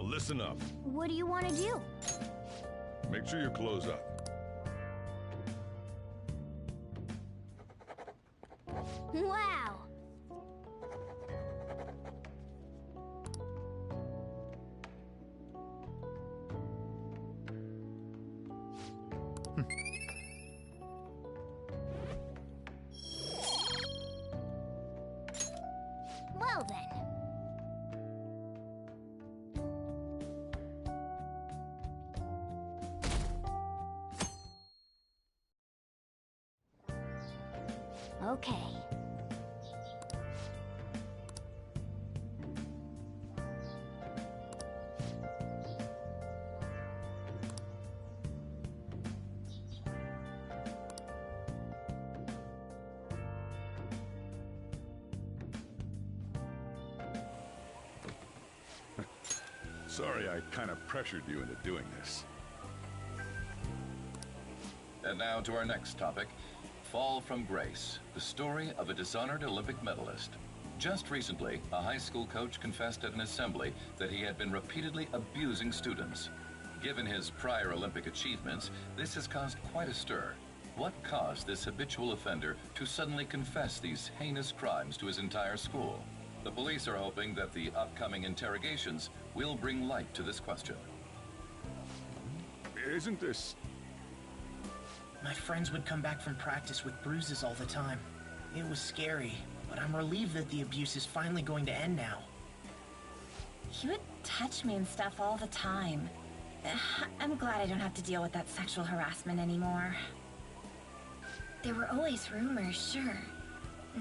listen up. What do you want to do? Make sure your clothes up. Wow! Well then. Okay. Sorry I kind of pressured you into doing this. And now to our next topic, Fall from Grace, the story of a dishonored Olympic medalist. Just recently, a high school coach confessed at an assembly that he had been repeatedly abusing students. Given his prior Olympic achievements, this has caused quite a stir. What caused this habitual offender to suddenly confess these heinous crimes to his entire school? The police are hoping that the upcoming interrogations will bring light to this question. Isn't this... My friends would come back from practice with bruises all the time. It was scary, but I'm relieved that the abuse is finally going to end now. He would touch me and stuff all the time. I'm glad I don't have to deal with that sexual harassment anymore. There were always rumors, sure.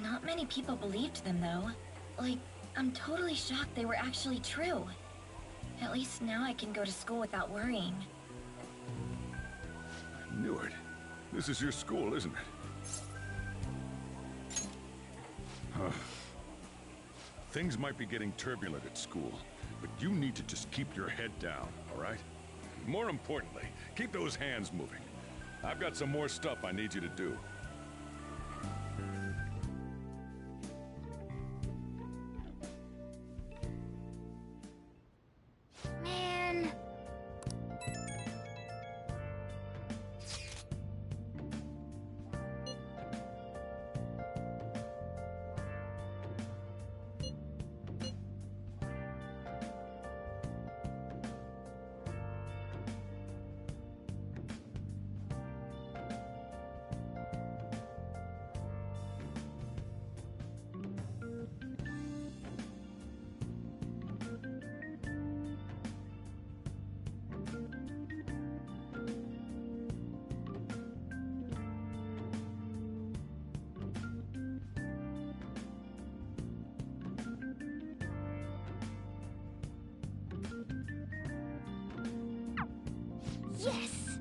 Not many people believed them, though. Like, I'm totally shocked they were actually true. At least now I can go to school without worrying. I knew it. This is your school, isn't it? Things might be getting turbulent at school, but you need to just keep your head down, all right? More importantly, keep those hands moving. I've got some more stuff I need you to do. Man. Yes!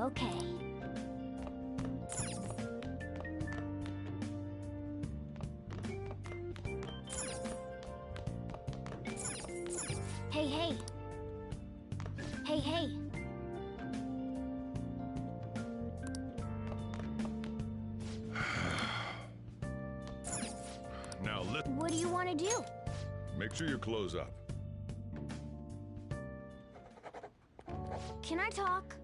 Okay. Hey, hey! Hey, hey! Now What do you want to do? make sure your clothes up. Can I talk?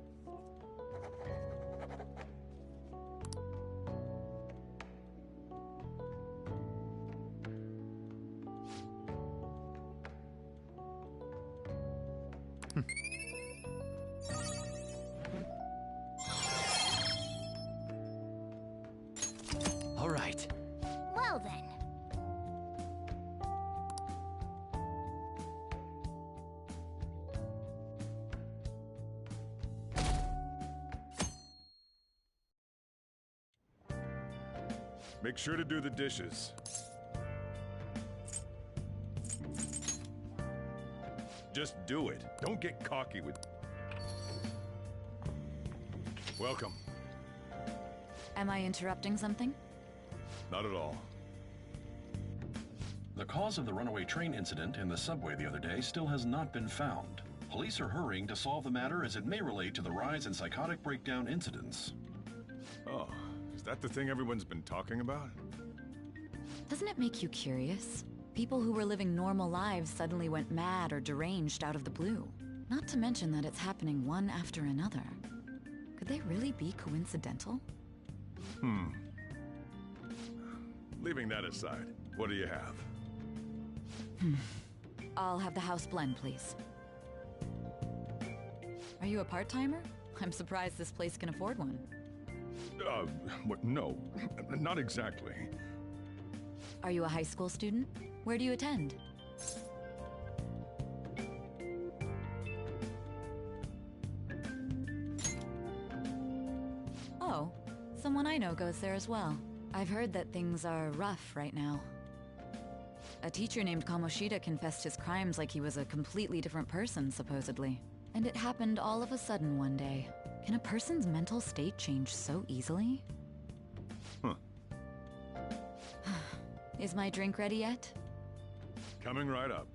All right. Well then. Make sure to do the dishes. Just do it. Don't get cocky with... Welcome. Am I interrupting something? Not at all. The cause of the runaway train incident in the subway the other day still has not been found. Police are hurrying to solve the matter as it may relate to the rise in psychotic breakdown incidents. Oh, is that the thing everyone's been talking about? Doesn't it make you curious? People who were living normal lives suddenly went mad or deranged out of the blue. Not to mention that it's happening one after another. Could they really be coincidental? Leaving that aside, what do you have? I'll have the house blend, please. Are you a part-timer? I'm surprised this place can afford one. What? No, not exactly. Are you a high school student? Where do you attend? Oh, someone I know goes there as well. I've heard that things are rough right now. A teacher named Kamoshida confessed his crimes like he was a completely different person, supposedly. And it happened all of a sudden one day. Can a person's mental state change so easily? Huh. Is my drink ready yet? Coming right up.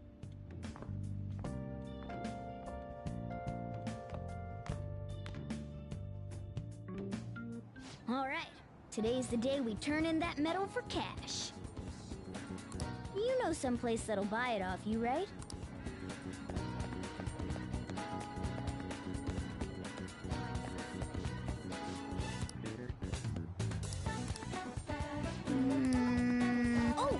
All right. Today's the day we turn in that medal for cash. You know someplace that'll buy it off you, right? Oh!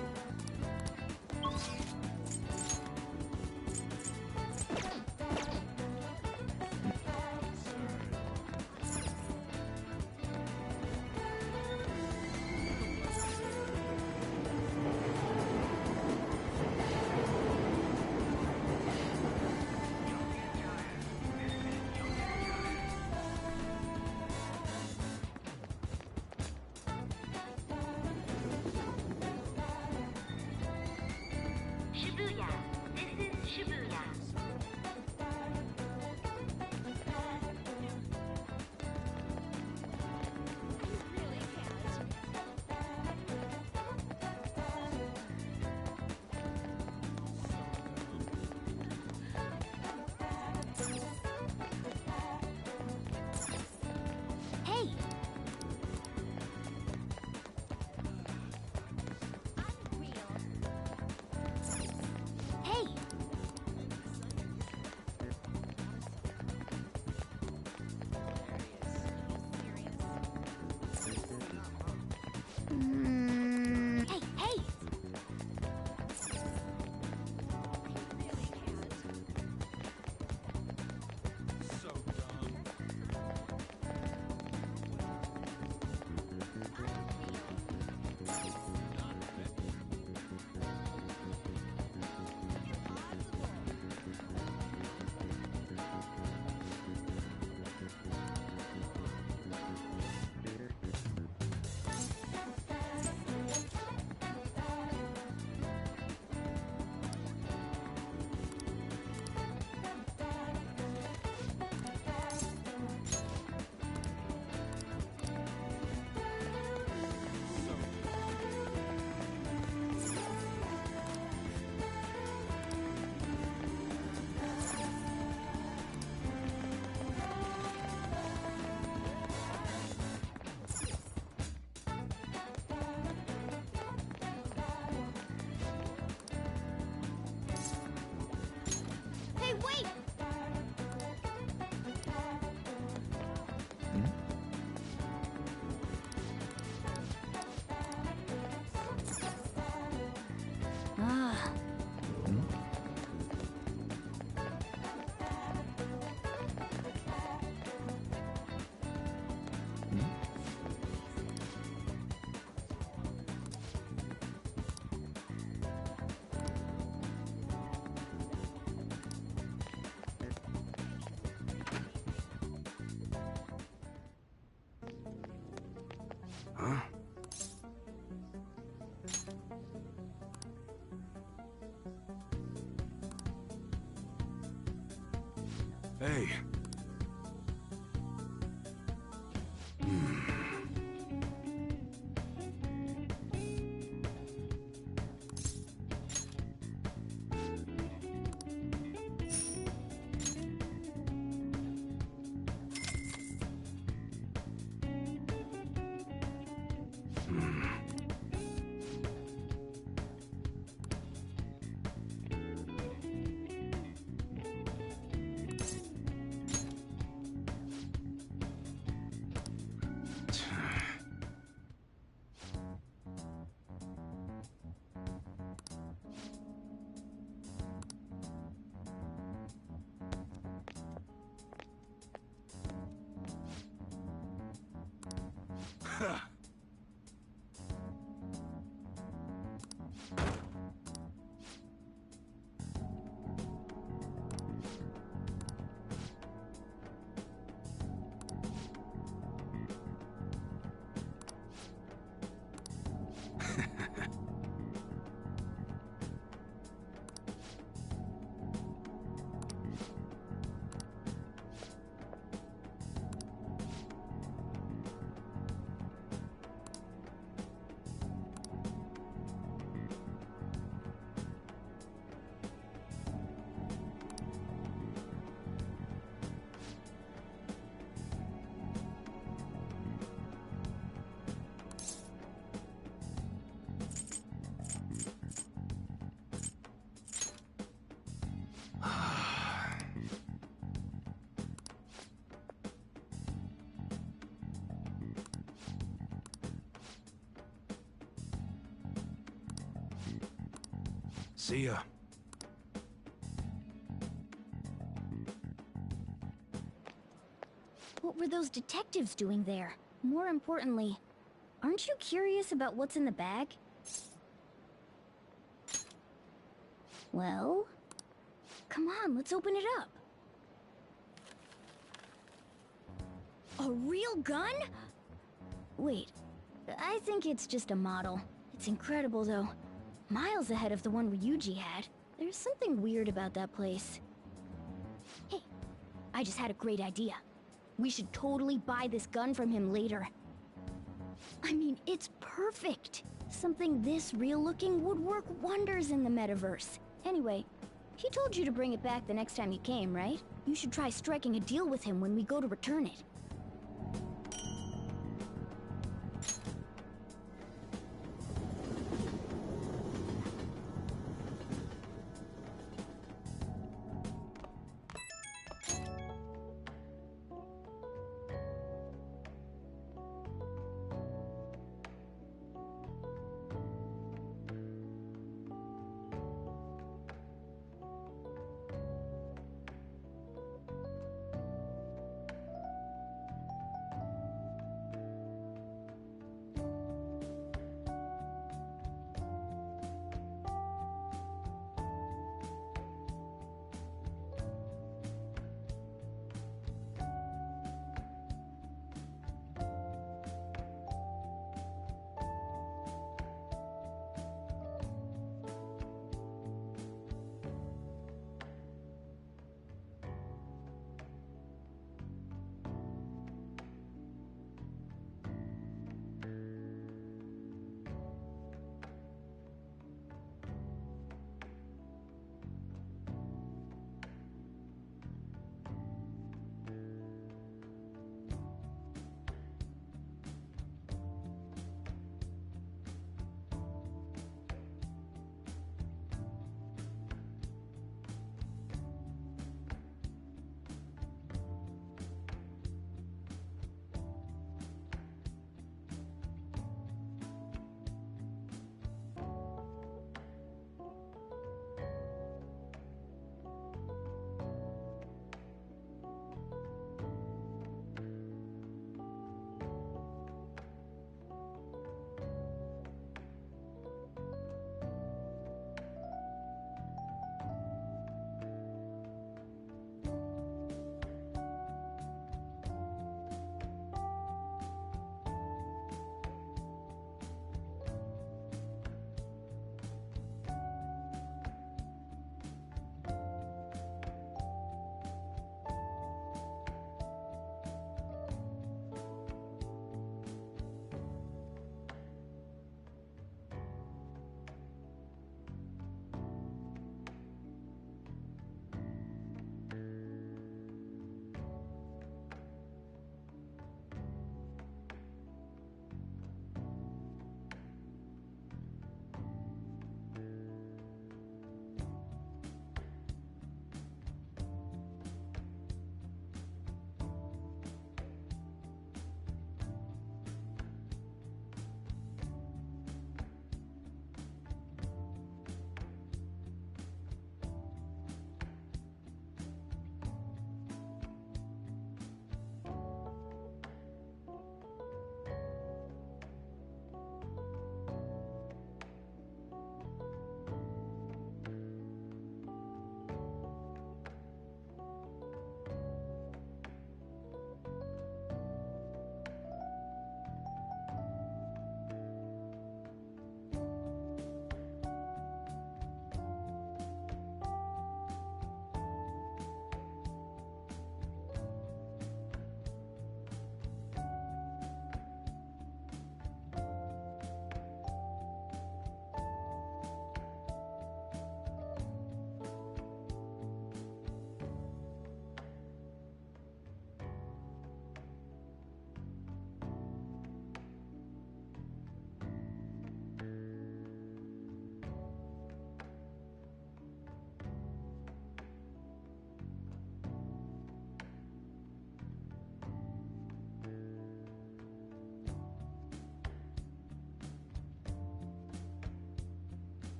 Shibuya. This is Shibuya. Hey! Hey! Hey, hey! Hey, wait! Ah. Huh? Hey. See ya. What were those detectives doing there? More importantly, aren't you curious about what's in the bag? Well, come on, let's open it up. A real gun? Wait, I think it's just a model. It's incredible, though. Miles ahead of the one Ryuji had. There's something weird about that place. Hey, I just had a great idea. We should totally buy this gun from him later. I mean, it's perfect. Something this real-looking would work wonders in the metaverse. Anyway, he told you to bring it back the next time you came, right? You should try striking a deal with him when we go to return it.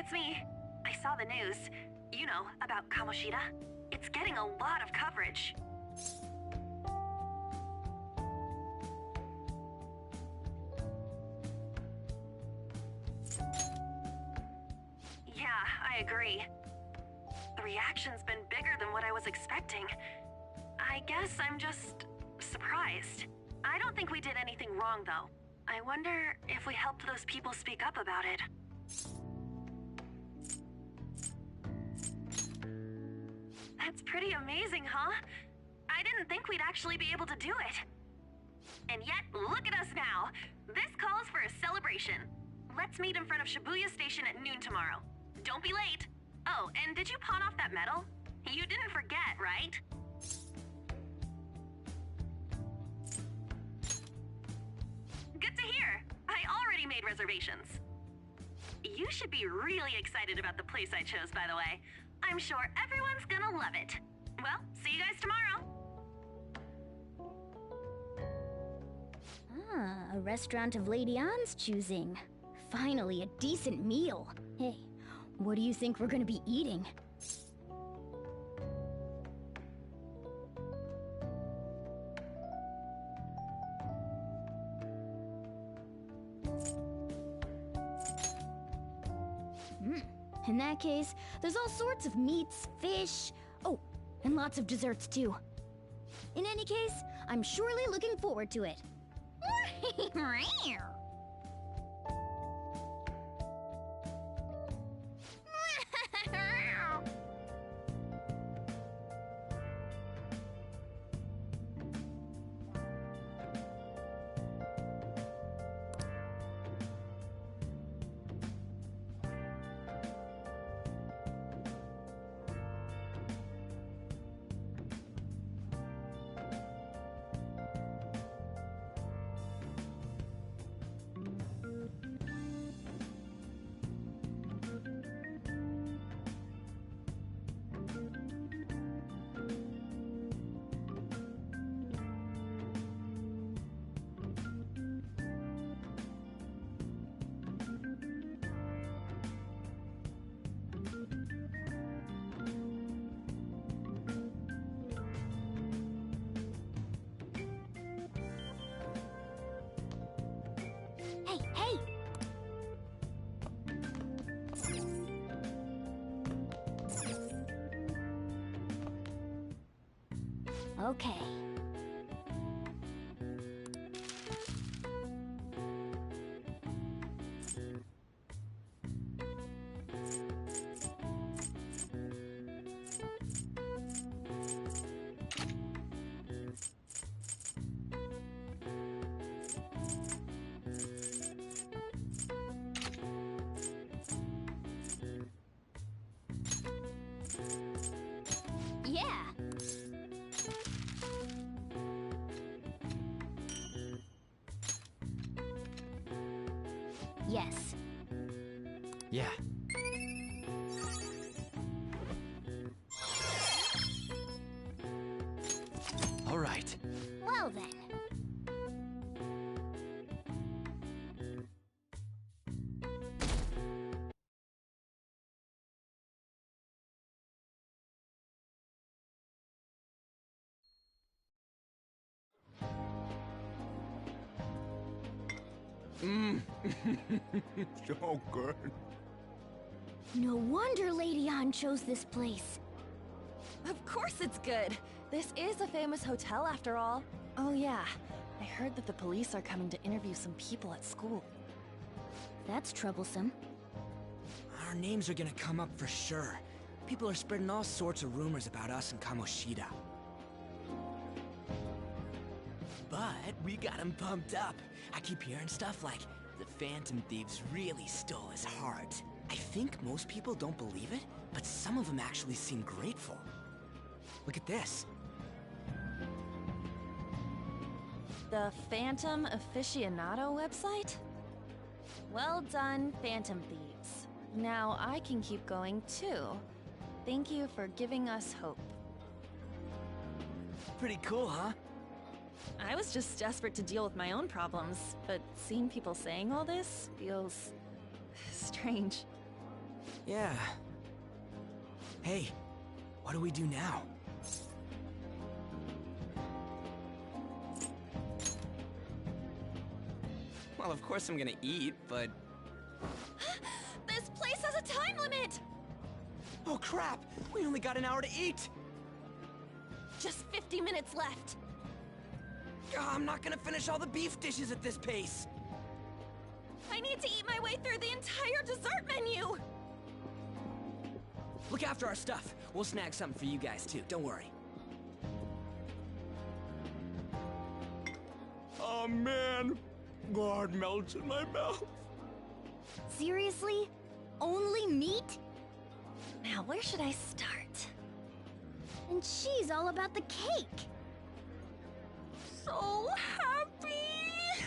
it's me. I saw the news. You know, about Kamoshida. It's getting a lot of coverage. Yeah, I agree. The reaction's been bigger than what I was expecting. I guess I'm just surprised. I don't think we did anything wrong, though. I wonder if we helped those people speak up about it. That's pretty amazing, huh? I didn't think we'd actually be able to do it. And yet, look at us now. This calls for a celebration. Let's meet in front of Shibuya Station at noon tomorrow. Don't be late. Oh, and did you pawn off that medal? You didn't forget, right? Good to hear. I already made reservations. You should be really excited about the place I chose, by the way. I'm sure everyone's gonna love it. Well, see you guys tomorrow. Ah, a restaurant of Lady Ann's choosing. Finally, a decent meal. Hey, what do you think we're gonna be eating? In that case, there's all sorts of meats, fish, oh, and lots of desserts too. In any case, I'm surely looking forward to it. Hey, hey! Okay. Yeah. Yes. Yeah. All right. Well then. So good. No wonder Lady Ann chose this place. Of course it's good. This is a famous hotel after all. Oh yeah, I heard that the police are coming to interview some people at school. That's troublesome. Our names are gonna come up for sure. People are spreading all sorts of rumors about us and Kamoshida. But we got him pumped up. I keep hearing stuff like, the Phantom Thieves really stole his heart. I think most people don't believe it, but some of them actually seem grateful. Look at this. The Phantom Aficionado website? Well done, Phantom Thieves. Now I can keep going too. Thank you for giving us hope. Pretty cool, huh? I was just desperate to deal with my own problems, but seeing people saying all this feels strange. Yeah. Hey, what do we do now? Well, of course I'm gonna eat, but... This place has a time limit! Oh crap! We only got an hour to eat! Just 50 minutes left. I'm not gonna finish all the beef dishes at this pace! I need to eat my way through the entire dessert menu! Look after our stuff. We'll snag something for you guys too, don't worry. Oh man! God melts in my mouth. Seriously? Only meat? Now, where should I start? And she's all about the cake. So happy!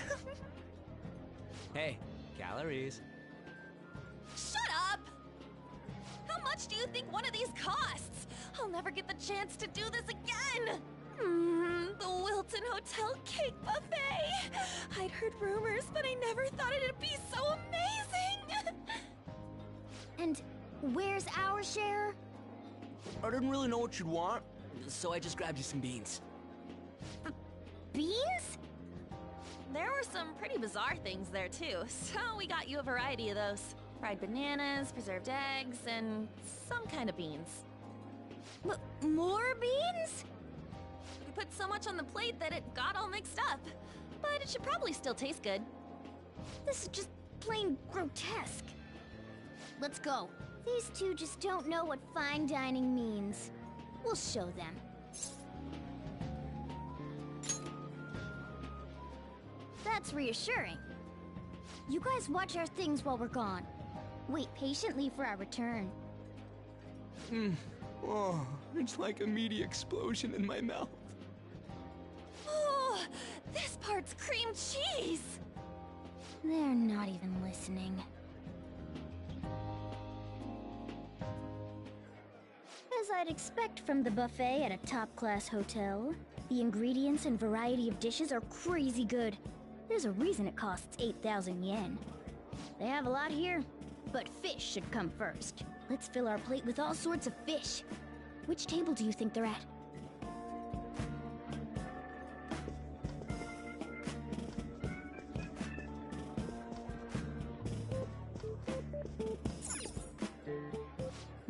Hey, calories. Shut up! How much do you think one of these costs? I'll never get the chance to do this again! The Wilton Hotel Cake Buffet! I'd heard rumors, but I never thought it'd be so amazing! And where's our share? I didn't really know what you'd want, so I just grabbed you some beans. Beans? There were some pretty bizarre things there too, so we got you a variety of those. Fried bananas, preserved eggs, and some kind of beans. More beans? We put so much on the plate that it got all mixed up. But it should probably still taste good. This is just plain grotesque. Let's go. These two just don't know what fine dining means. We'll show them. That's reassuring. You guys watch our things while we're gone. Wait patiently for our return. Oh, it's like a meaty explosion in my mouth. Oh, this part's cream cheese! They're not even listening. As I'd expect from the buffet at a top-class hotel, the ingredients and variety of dishes are crazy good. There's a reason it costs 8,000 yen. They have a lot here, but fish should come first. Let's fill our plate with all sorts of fish. Which table do you think they're at?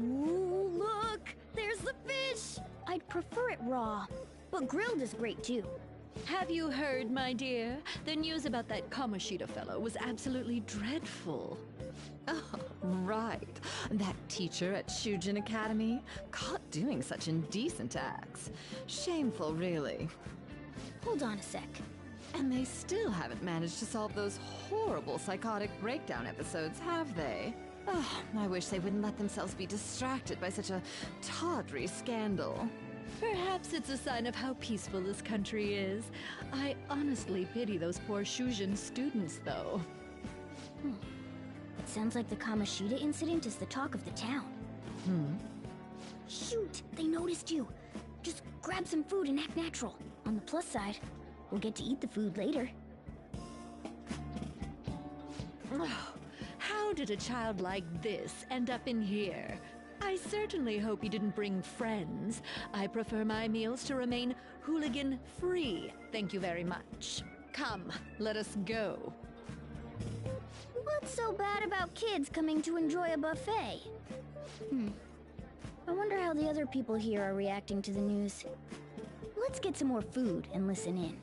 Ooh, look! There's the fish! I'd prefer it raw, but grilled is great too. Have you heard, my dear? The news about that Kamoshida fellow was absolutely dreadful. Oh, right. That teacher at Shujin Academy, caught doing such indecent acts. Shameful, really. Hold on a sec. And they still haven't managed to solve those horrible psychotic breakdown episodes, have they? Oh, I wish they wouldn't let themselves be distracted by such a tawdry scandal. Perhaps it's a sign of how peaceful this country is. I honestly pity those poor Shujin students, though. It sounds like the Kamoshida incident is the talk of the town. Shoot! They noticed you! Just grab some food and act natural. On the plus side, we'll get to eat the food later. Oh, how did a child like this end up in here? I certainly hope you didn't bring friends. I prefer my meals to remain hooligan-free. Thank you very much. Come, let us go. What's so bad about kids coming to enjoy a buffet? I wonder how the other people here are reacting to the news. Let's get some more food and listen in.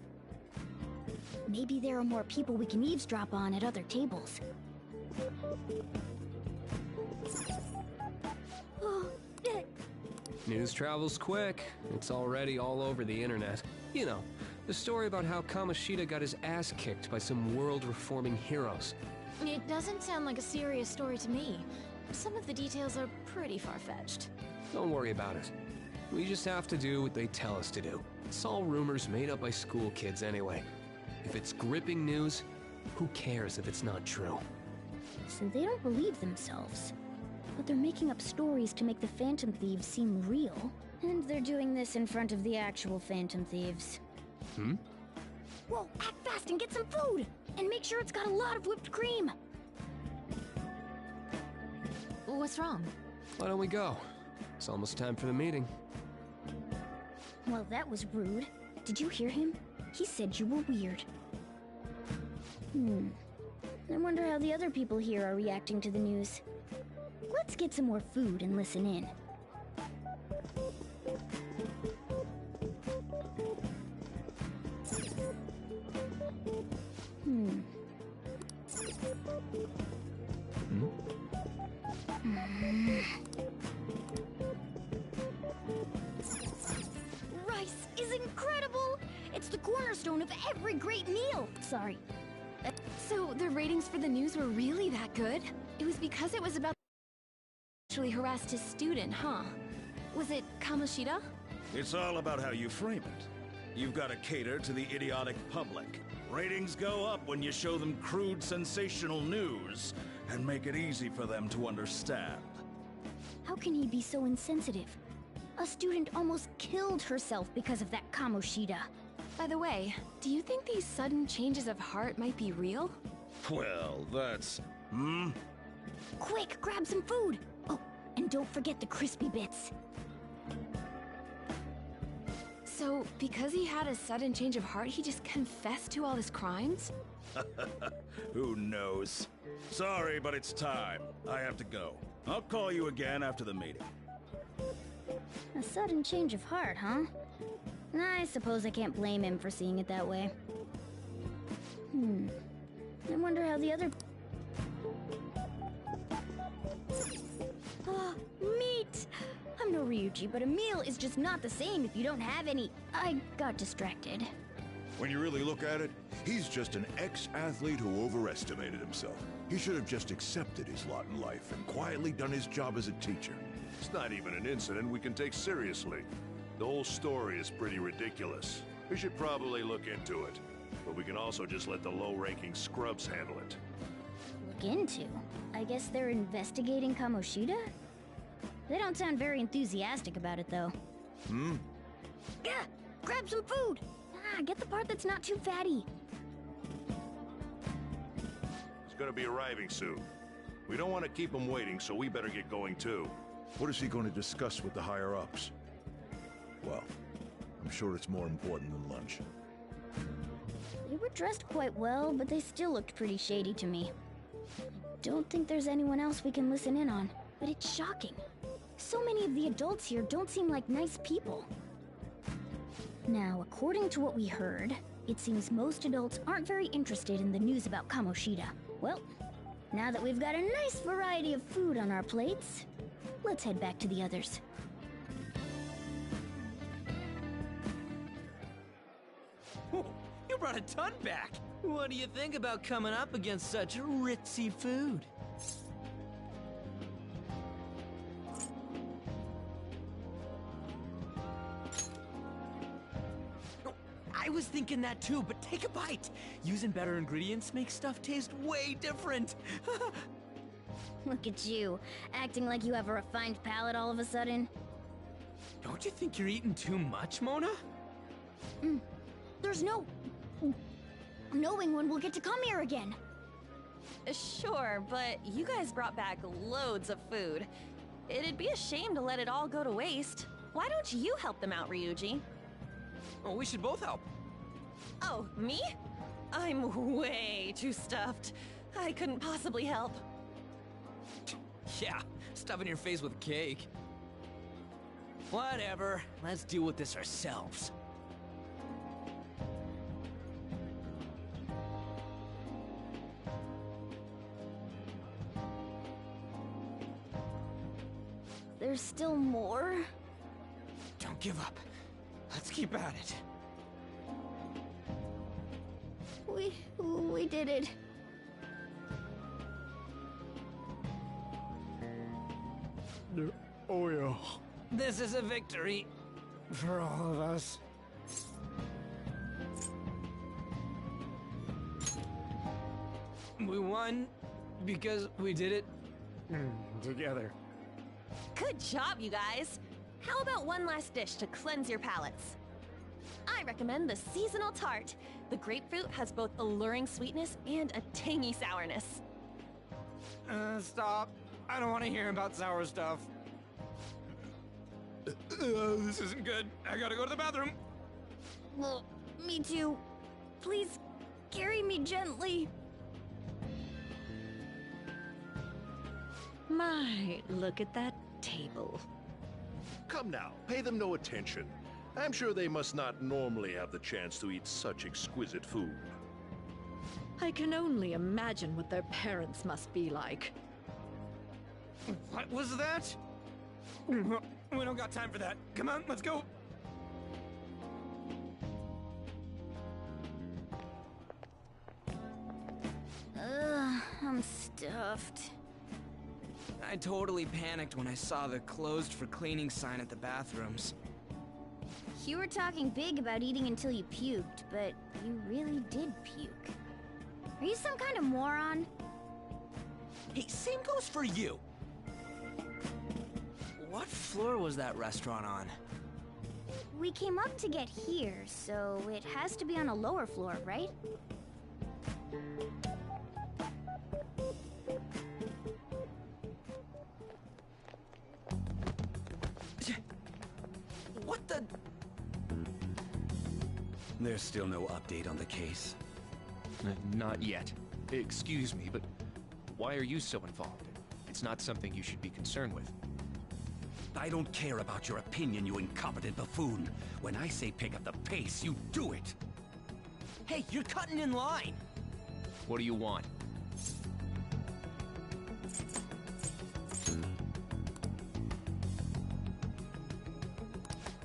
Maybe there are more people we can eavesdrop on at other tables. News travels quick. It's already all over the internet. You know, the story about how Kamoshida got his ass kicked by some world-reforming heroes. It doesn't sound like a serious story to me. Some of the details are pretty far-fetched. Don't worry about it. We just have to do what they tell us to do. It's all rumors made up by school kids anyway. If it's gripping news, who cares if it's not true? So they don't believe themselves. But they're making up stories to make the Phantom Thieves seem real. And they're doing this in front of the actual Phantom Thieves. Whoa, act fast and get some food! And make sure it's got a lot of whipped cream! What's wrong? Why don't we go? It's almost time for the meeting. Well, that was rude. Did you hear him? He said you were weird. I wonder how the other people here are reacting to the news. Let's get some more food and listen in. Rice is incredible! It's the cornerstone of every great meal! Sorry. So the ratings for the news were really that good? It was because it was about actually harassed his student, huh? Was it Kamoshida? It's all about how you frame it. You've got to cater to the idiotic public. Ratings go up when you show them crude, sensational news and make it easy for them to understand. How can he be so insensitive? A student almost killed herself because of that Kamoshida. By the way, do you think these sudden changes of heart might be real? Well, that's... Quick, grab some food! Oh, and don't forget the crispy bits. So, because he had a sudden change of heart, he just confessed to all his crimes? Who knows? Sorry, but it's time. I have to go. I'll call you again after the meeting. A sudden change of heart, huh? I suppose I can't blame him for seeing it that way. I wonder how the other... Ah, meat! I'm no Ryuji, but a meal is just not the same if you don't have any... I got distracted. When you really look at it, he's just an ex-athlete who overestimated himself. He should have just accepted his lot in life and quietly done his job as a teacher. It's not even an incident we can take seriously. The whole story is pretty ridiculous. We should probably look into it. But we can also just let the low-ranking scrubs handle it. Look into? I guess they're investigating Kamoshida? They don't sound very enthusiastic about it, though. Gah! Grab some food! Get the part that's not too fatty. He's gonna be arriving soon. We don't want to keep him waiting, so we better get going too. What is he going to discuss with the higher-ups? Well, I'm sure it's more important than lunch. They were dressed quite well, but they still looked pretty shady to me. Don't think there's anyone else we can listen in on, but it's shocking. So many of the adults here don't seem like nice people. Now, according to what we heard, it seems most adults aren't very interested in the news about Kamoshida. Well, now that we've got a nice variety of food on our plates, let's head back to the others. You brought a ton back! What do you think about coming up against such ritzy food? I was thinking that too, but take a bite! Using better ingredients makes stuff taste way different! Look at you, acting like you have a refined palate all of a sudden. Don't you think you're eating too much, Mona? There's no... knowing when we'll get to come here again. Sure, but you guys brought back loads of food. It'd be a shame to let it all go to waste. Why don't you help them out, Ryuji? Oh, we should both help. Oh, me? I'm way too stuffed. I couldn't possibly help. Yeah, stuffing your face with cake. Whatever, let's deal with this ourselves. There's still more? Don't give up. Let's keep at it. We did it. Oh yeah. This is a victory for all of us. We won because we did it together. Good job, you guys. How about one last dish to cleanse your palates? I recommend the seasonal tart. The grapefruit has both alluring sweetness and a tangy sourness. Stop. I don't want to hear about sour stuff. This isn't good. I gotta go to the bathroom. Well, me too. Please, carry me gently. My, look at that table. Come now, pay them no attention. I'm sure they must not normally have the chance to eat such exquisite food. I can only imagine what their parents must be like. What was that? We don't got time for that. Come on, let's go. I'm stuffed. I totally panicked when I saw the closed for cleaning sign at the bathrooms. You were talking big about eating until you puked, but you really did puke. Are you some kind of moron? Hey, same goes for you. What floor was that restaurant on? We came up to get here, so it has to be on a lower floor, right? What the? There's still no update on the case. Not yet. Excuse me, but why are you so involved? It's not something you should be concerned with. I don't care about your opinion, you incompetent buffoon. When I say pick up the pace, you do it. Hey, you're cutting in line. What do you want?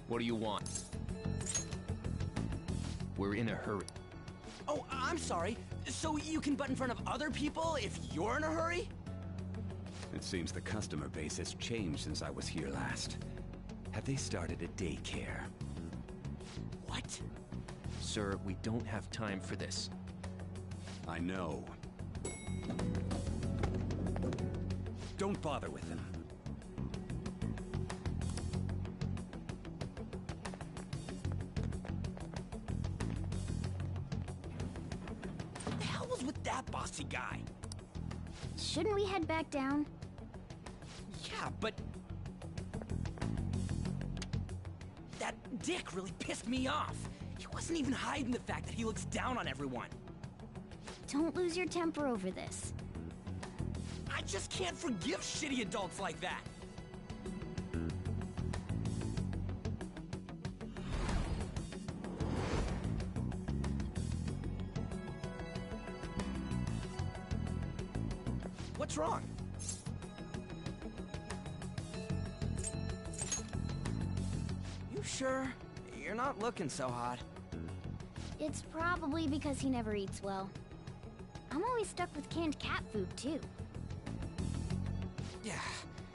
What do you want? We're in a hurry. Oh, I'm sorry. So you can butt in front of other people if you're in a hurry? It seems the customer base has changed since I was here last. Have they started a daycare? What? Sir, we don't have time for this. I know. Don't bother with them. What the hell was with that bossy guy? Shouldn't we head back down? Yeah, but... that dick really pissed me off. He wasn't even hiding the fact that he looks down on everyone. Don't lose your temper over this. I just can't forgive shitty adults like that. What's wrong? You sure? You're not looking so hot. It's probably because he never eats well. I'm always stuck with canned cat food, too. Yeah,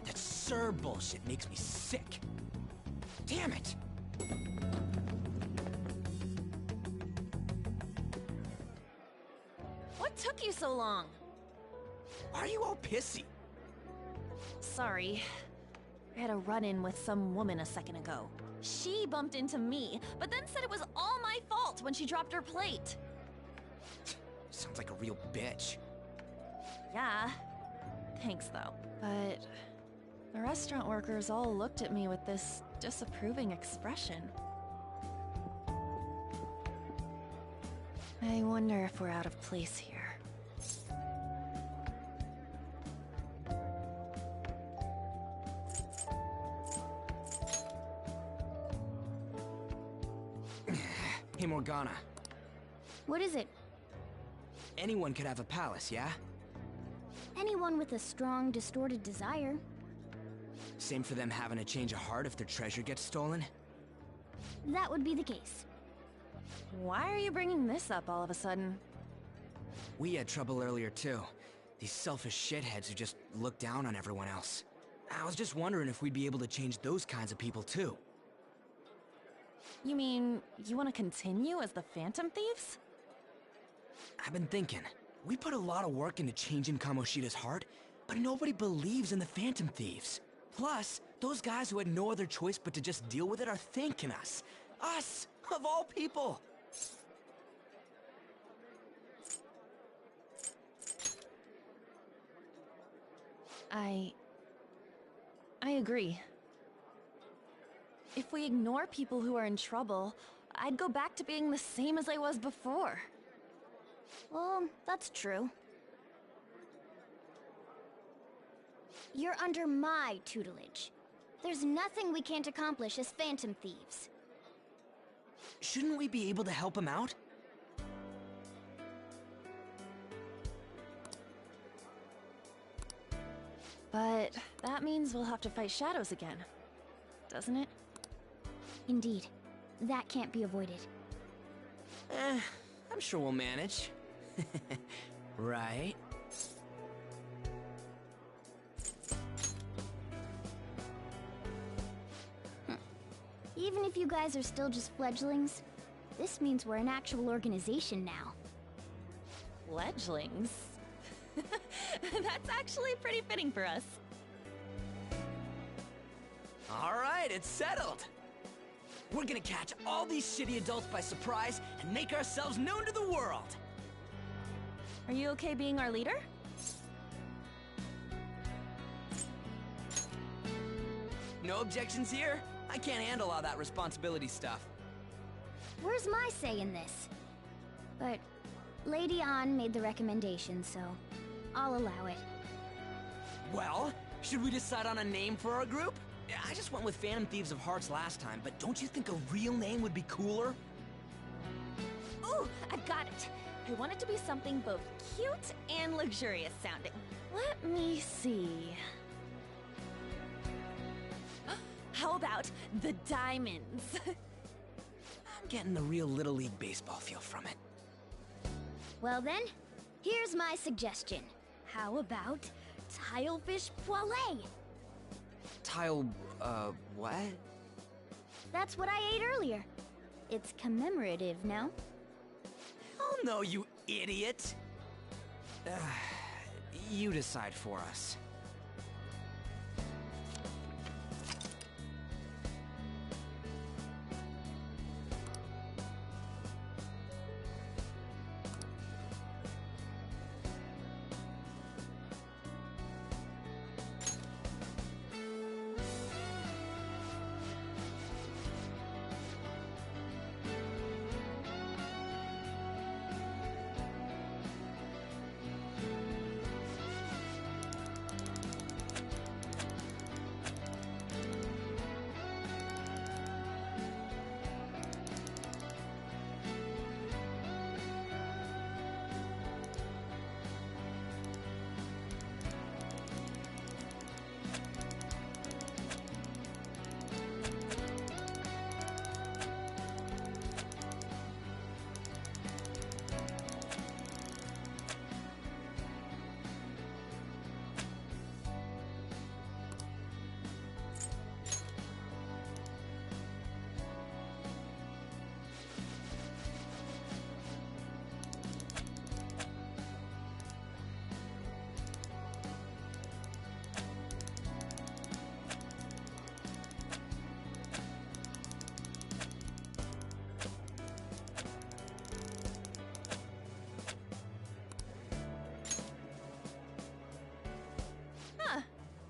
that Sir bullshit makes me sick. Damn it! What took you so long? Why are you all pissy? Sorry. I had a run-in with some woman a second ago. She bumped into me, but then said it was all my fault when she dropped her plate. Sounds like a real bitch. Yeah. Thanks, though. But the restaurant workers all looked at me with this disapproving expression. I wonder if we're out of place here. Hey, Morgana. What is it? Anyone could have a palace, yeah? Anyone with a strong, distorted desire. Same for them having a change of heart if their treasure gets stolen? That would be the case. Why are you bringing this up all of a sudden? We had trouble earlier, too. These selfish shitheads who just look down on everyone else. I was just wondering if we'd be able to change those kinds of people, too. You mean, you want to continue as the Phantom Thieves? I've been thinking. We put a lot of work into changing Kamoshida's heart, but nobody believes in the Phantom Thieves. Plus, those guys who had no other choice but to just deal with it are thanking us. Us, of all people! I agree. If we ignore people who are in trouble, I'd go back to being the same as I was before. Well, that's true. You're under my tutelage. There's nothing we can't accomplish as Phantom Thieves. Shouldn't we be able to help him out? But that means we'll have to fight shadows again, doesn't it? Indeed. That can't be avoided. I'm sure we'll manage. Right? Even if you guys are still just fledglings, this means we're an actual organization now. Fledglings? That's actually pretty fitting for us. Alright, it's settled! We're gonna catch all these shitty adults by surprise and make ourselves known to the world! Are you okay being our leader? No objections here? I can't handle all that responsibility stuff. Where's my say in this? But Lady An made the recommendation, so I'll allow it. Well, should we decide on a name for our group? I just went with Phantom Thieves of Hearts last time, but don't you think a real name would be cooler? Ooh, I've got it! I want it to be something both cute and luxurious sounding. Let me see... How about the Diamonds? I'm getting the real Little League Baseball feel from it. Well then, here's my suggestion. How about Tilefish Poêlée? What? That's what I ate earlier. It's commemorative, no? Oh no, you idiot! You decide for us.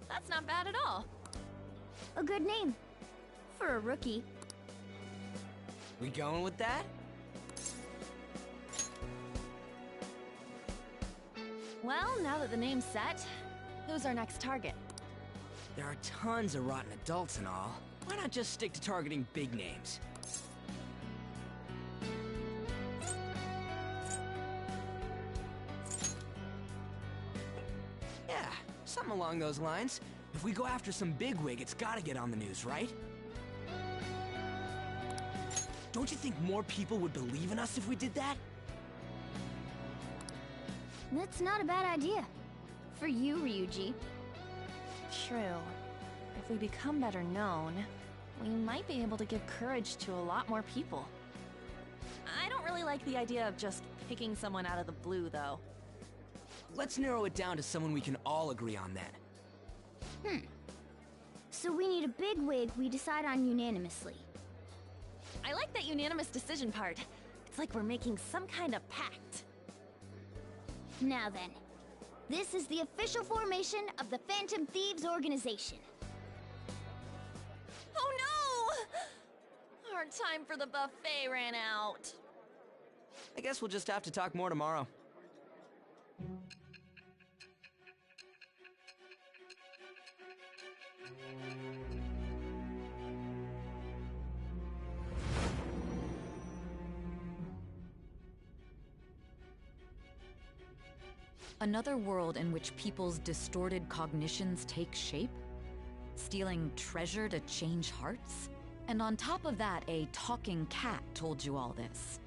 That's not bad at all. A good name. For a rookie. We going with that? Well, now that the name's set, who's our next target? There are tons of rotten adults and all. Why not just stick to targeting big names? Yeah, something along those lines. If we go after some bigwig, it's gotta get on the news, right? Don't you think more people would believe in us if we did that? That's not a bad idea. For you, Ryuji. True. If we become better known, we might be able to give courage to a lot more people. I don't really like the idea of just picking someone out of the blue, though. Let's narrow it down to someone we can all agree on then. So we need a bigwig we decide on unanimously. I like that unanimous decision part. It's like we're making some kind of pact. Now then, This is the official formation of the Phantom Thieves organization. Oh no! Our time for the buffet ran out. I guess we'll just have to talk more tomorrow. Another world in which people's distorted cognitions take shape? Stealing treasure to change hearts? And on top of that, a talking cat told you all this.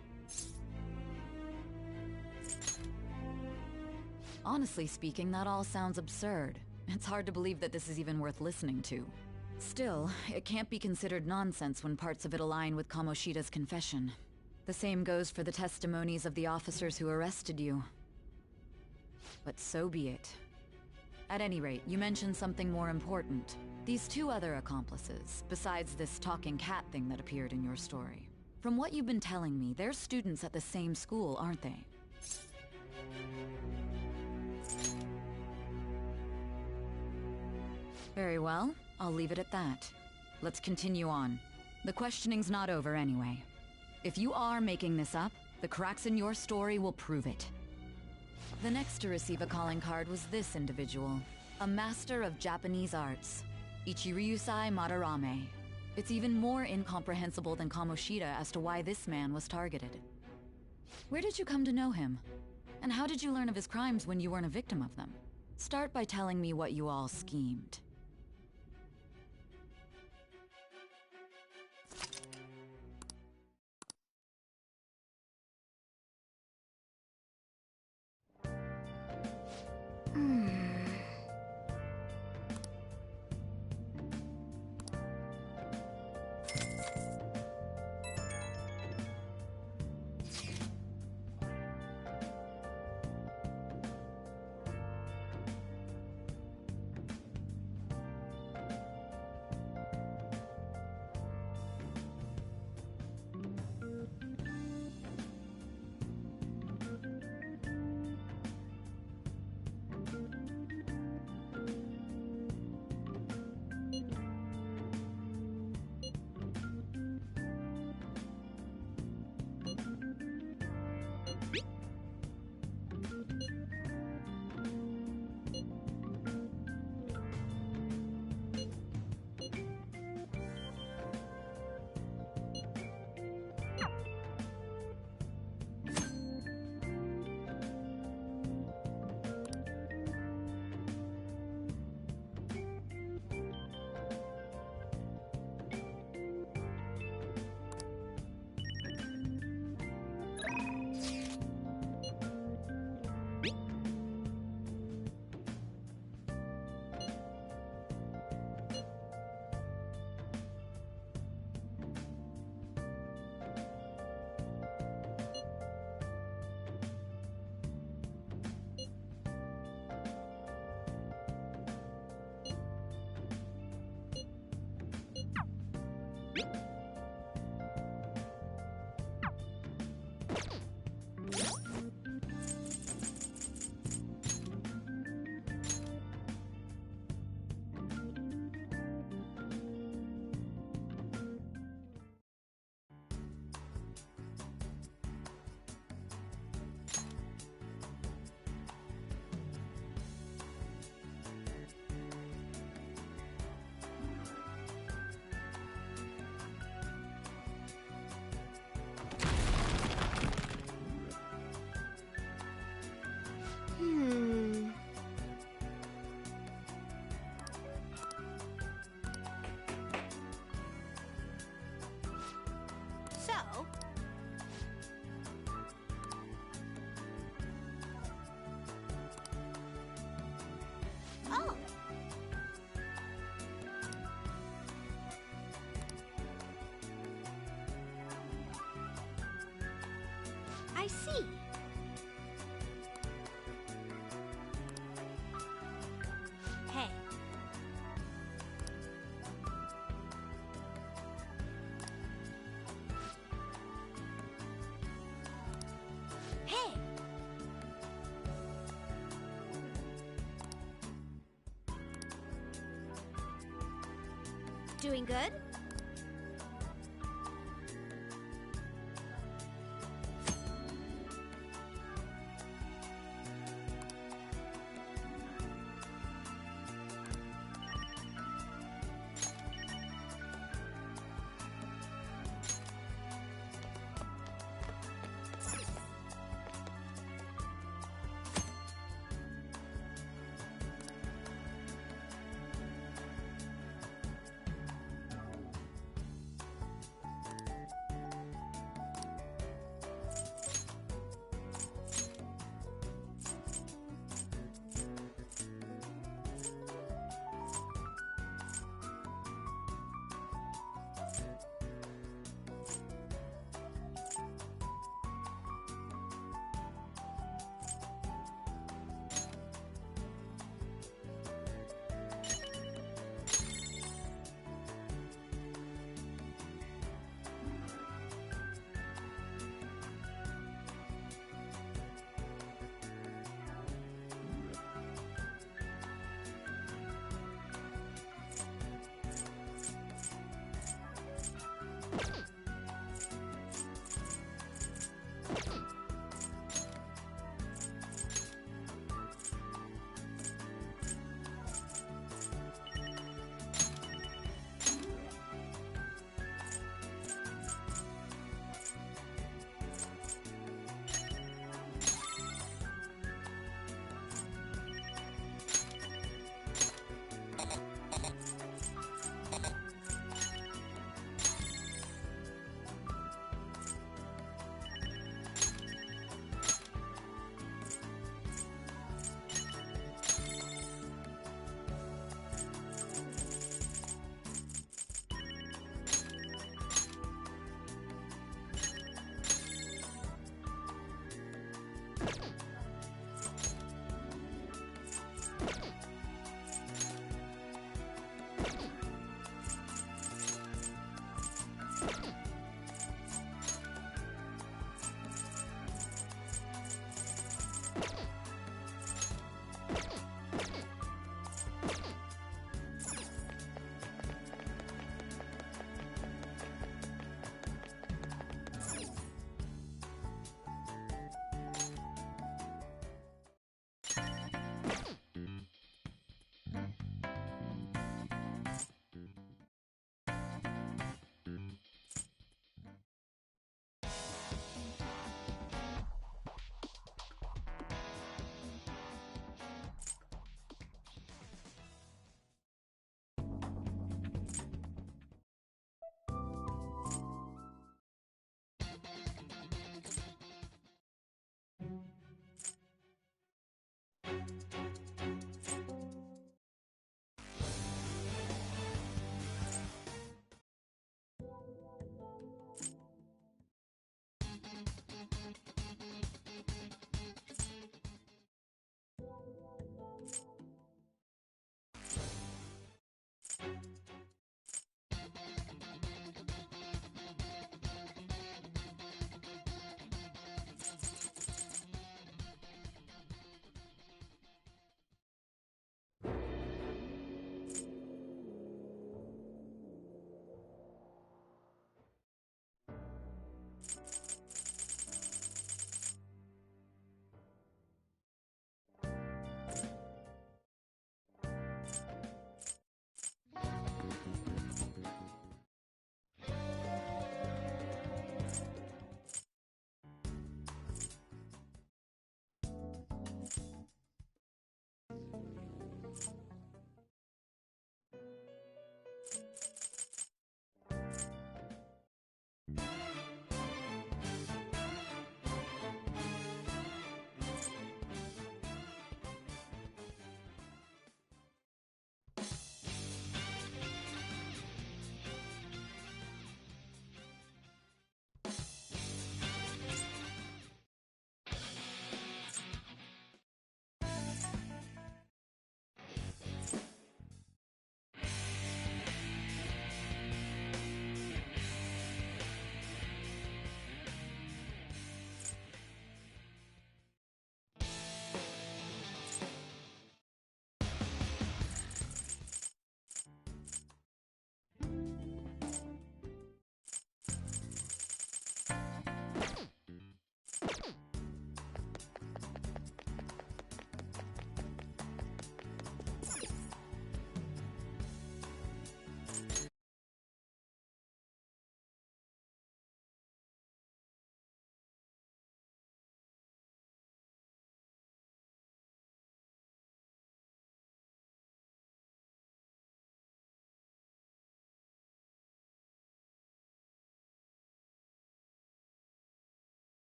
Honestly speaking, that all sounds absurd. It's hard to believe that this is even worth listening to. Still, it can't be considered nonsense when parts of it align with Kamoshida's confession. The same goes for the testimonies of the officers who arrested you. But so be it. At any rate, you mentioned something more important. These two other accomplices, besides this talking cat thing that appeared in your story. From what you've been telling me, they're students at the same school, aren't they? Very well. I'll leave it at that. Let's continue on. The questioning's not over anyway. If you are making this up, the cracks in your story will prove it. The next to receive a calling card was this individual, a master of Japanese arts, Ichiryusai Madarame. It's even more incomprehensible than Kamoshida as to why this man was targeted. Where did you come to know him? And how did you learn of his crimes when you weren't a victim of them? Start by telling me what you all schemed. So, oh, I see. Hey. Hey. Doing good?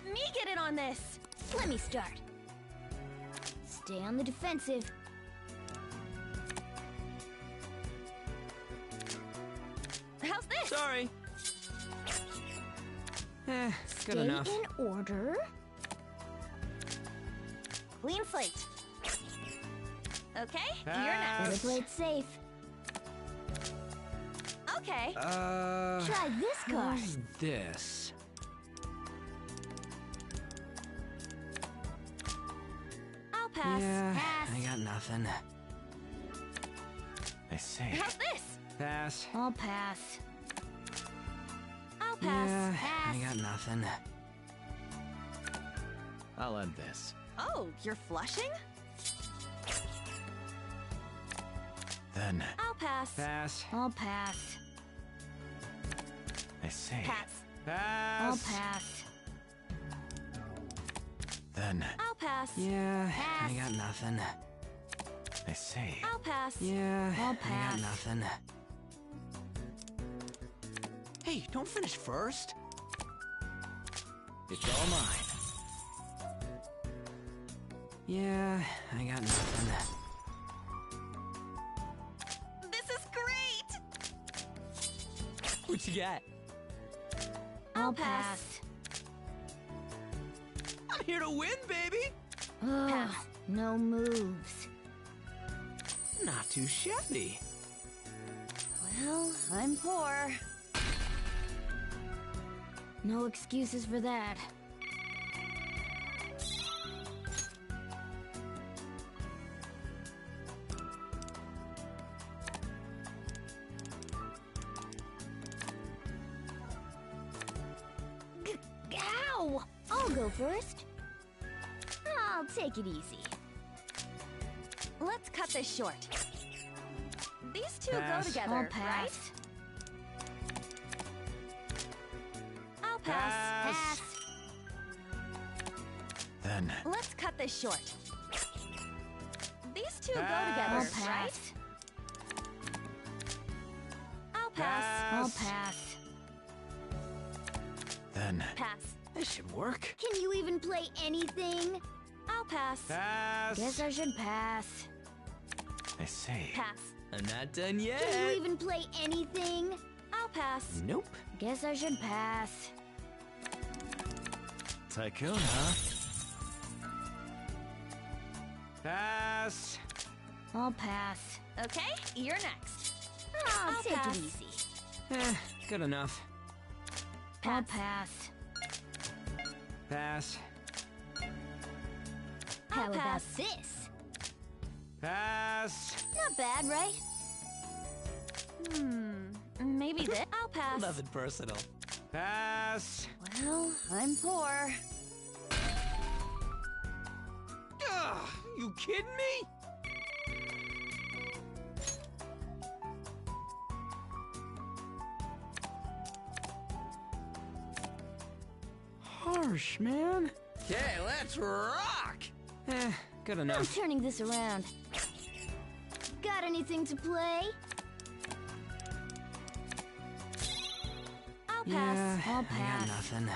Let me get in on this! Let me start. Stay on the defensive. How's this? Sorry. Good Stay enough. in order. Clean slate. Okay, Pass. you're Better next. play it safe. Okay. Try this card. How's this? I'll pass. Yeah, Pass. I got nothing. I see. How's this? Pass. I'll pass. I'll pass. Yeah, Pass. I got nothing. I'll end this. Oh, you're flushing? Then, I'll pass. Pass. I'll pass. I see. Pass. Pass. I'll pass. Then, I'll pass. Yeah, Pass. I got nothing. I see. I'll pass. Yeah, I'll I pass. got nothing. Hey, don't finish first. It's all mine. Yeah, I got nothing. This is great! What you got? I'll pass. I'm here to win, baby! Ugh, no moves. Not too shabby. Well, I'm poor. No excuses for that. Ow! I'll go first. I'll take it easy. Let's cut this short. These two Pass. go together, I'll right? pass. I'll pass. Pass. Then, Let's cut this short. These two Pass. go I'll together, right? pass. I'll pass. I'll pass. then, Pass. This should work. Can you even play anything? I'll pass. Pass. Guess I should pass. I see. Pass. I'm not done yet. Can you even play anything? I'll pass. Nope. Guess I should pass. Tycoon, huh? Pass. I'll pass. Okay, you're next. I'll take pass. it easy. Good enough. I'll pass. Pass. How about pass. this? Pass. Not bad, right? Maybe this. I'll pass. Nothing personal. Pass. Well, I'm poor. Ugh, you kidding me? Harsh, man. Okay, let's rock! Good I'm enough. turning this around. Got anything to play? I'll pass. Yeah, I'll I got pass. nothing.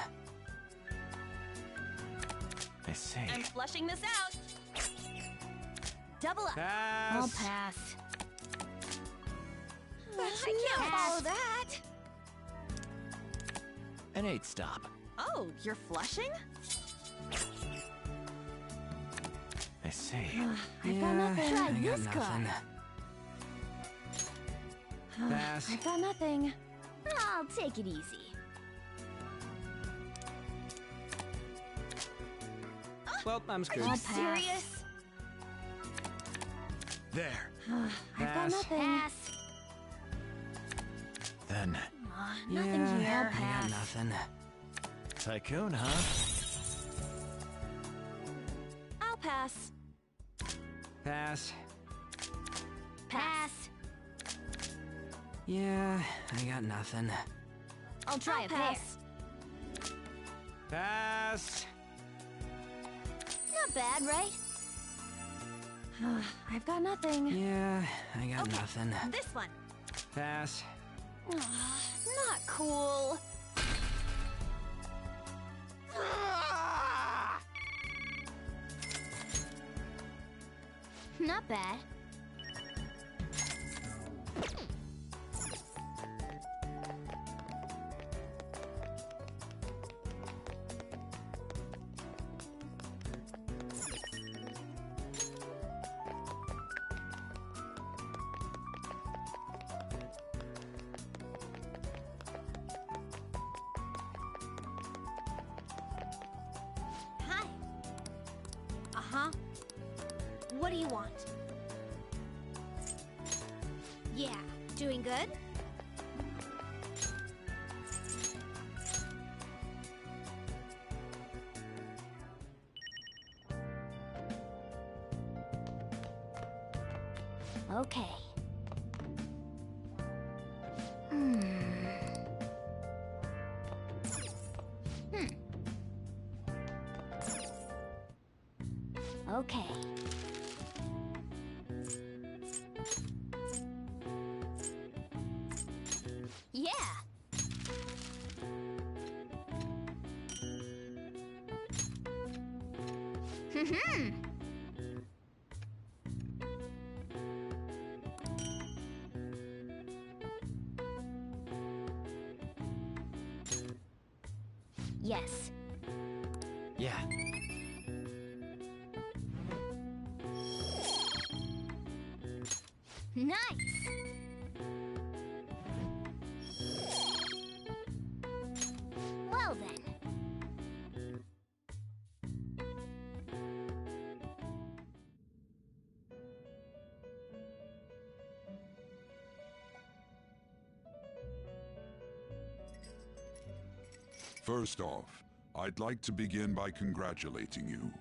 I see. I'm flushing this out. Double up. I'll Pass. pass. I can't follow that. An 8 stop. Oh, you're flushing? I see. I've got nothing. Try I got this nothing. card. Pass. I've got nothing. I'll take it easy. Well, I'm screwed. I'll Are you pass. serious? There. I've got Pass. nothing. Pass. Then, Nothing Yeah, here. I got nothing. Tycoon, huh? I'll pass. Pass. Pass. Yeah, I got nothing. I'll try I'll a pair. pass. Pass. Not bad, right? I've got nothing. Yeah, I got Okay, nothing. This one. Pass. Not cool. Not bad. Hi. Uh-huh. What do you want? Yeah, doing good? Okay. Hmm. Okay. Yeah. Hmm. Yes. Yeah. Nice. Well then. First off, I'd like to begin by congratulating you.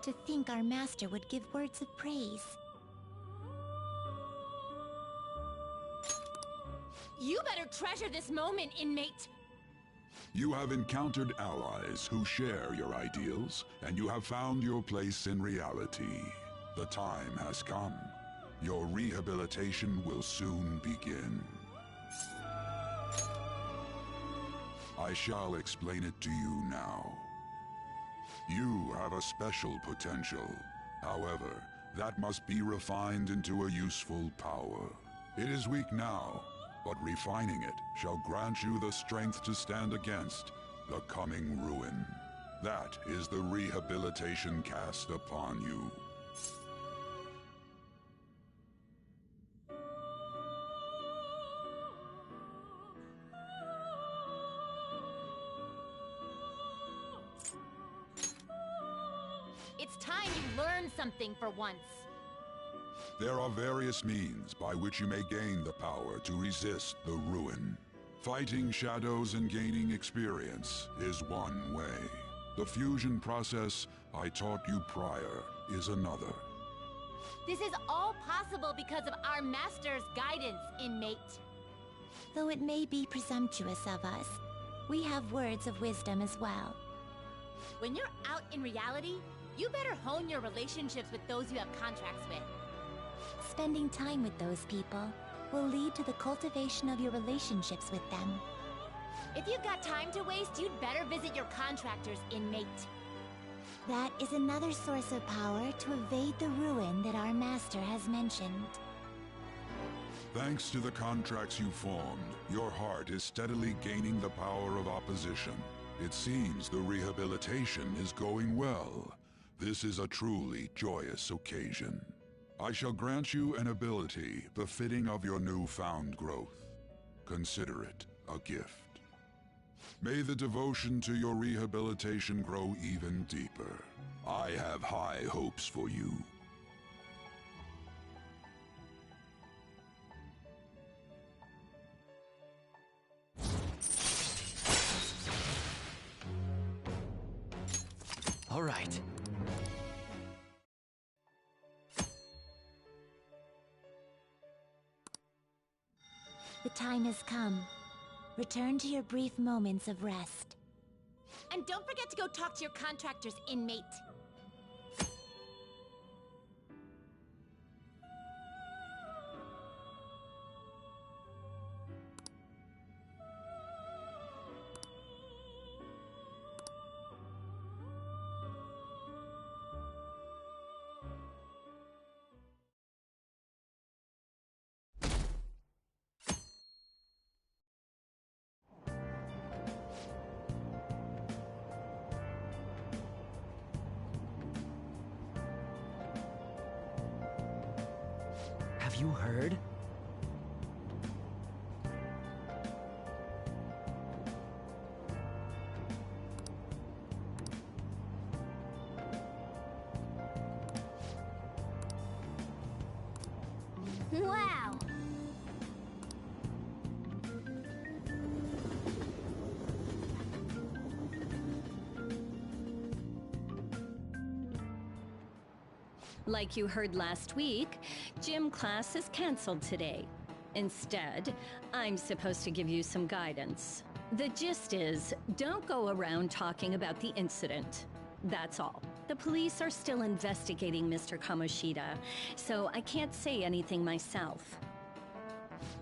To think our master would give words of praise. You better treasure this moment, inmate! You have encountered allies who share your ideals, and you have found your place in reality. The time has come. Your rehabilitation will soon begin. I shall explain it to you now. You have a special potential. However, that must be refined into a useful power. It is weak now, but refining it shall grant you the strength to stand against the coming ruin. That is the rehabilitation cast upon you. It's time you learn something for once. There are various means by which you may gain the power to resist the ruin. Fighting shadows and gaining experience is one way. The fusion process I taught you prior is another. This is all possible because of our master's guidance, inmate. Though it may be presumptuous of us, we have words of wisdom as well. When you're out in reality, you better hone your relationships with those you have contracts with. Spending time with those people will lead to the cultivation of your relationships with them. If you've got time to waste, you'd better visit your contractors, inmate. That is another source of power to evade the ruin that our master has mentioned. Thanks to the contracts you formed, your heart is steadily gaining the power of opposition. It seems the rehabilitation is going well. This is a truly joyous occasion. I shall grant you an ability befitting of your newfound growth. Consider it a gift. May the devotion to your rehabilitation grow even deeper. I have high hopes for you. All right. The time has come. Return to your brief moments of rest. And don't forget to go talk to your contractors, inmate. Have you heard? Wow! Like you heard last week, gym class is canceled today. Instead, I'm supposed to give you some guidance. The gist is, don't go around talking about the incident. That's all. The police are still investigating Mr. Kamoshida, so I can't say anything myself.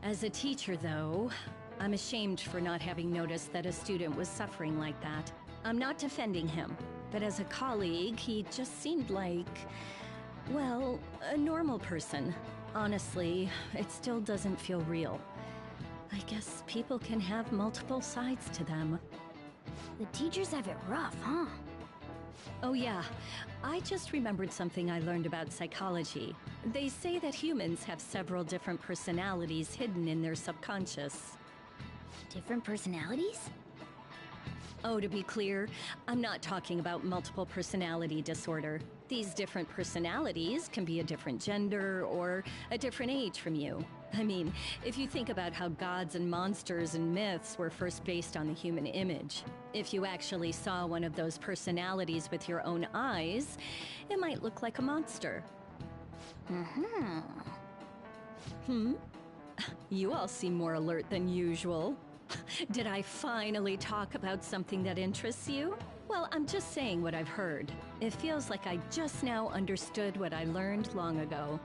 As a teacher, though, I'm ashamed for not having noticed that a student was suffering like that. I'm not defending him, but as a colleague, he just seemed like, well, a normal person. Honestly, it still doesn't feel real. I guess people can have multiple sides to them. The teachers have it rough, huh? Oh yeah, I just remembered something I learned about psychology. They say that humans have several different personalities hidden in their subconscious. Different personalities? Oh, to be clear, I'm not talking about multiple personality disorder. These different personalities can be a different gender or a different age from you. I mean, if you think about how gods and monsters and myths were first based on the human image, if you actually saw one of those personalities with your own eyes, it might look like a monster. You all seem more alert than usual. Did I finally talk about something that interests you? Well, I'm just saying what I've heard. It feels like I just now understood what I learned long ago.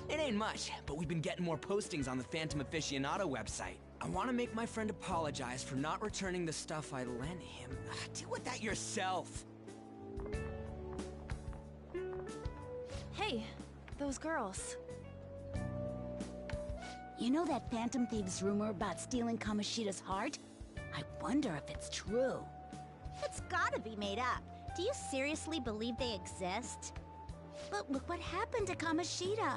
It ain't much, but we've been getting more postings on the Phantom Aficionado website. I want to make my friend apologize for not returning the stuff I lent him. Deal with that yourself. Hey, those girls. You know that Phantom Thieves rumor about stealing Kamoshida's heart? I wonder if it's true. It's gotta be made up. Do you seriously believe they exist? But look what happened to Kamoshida.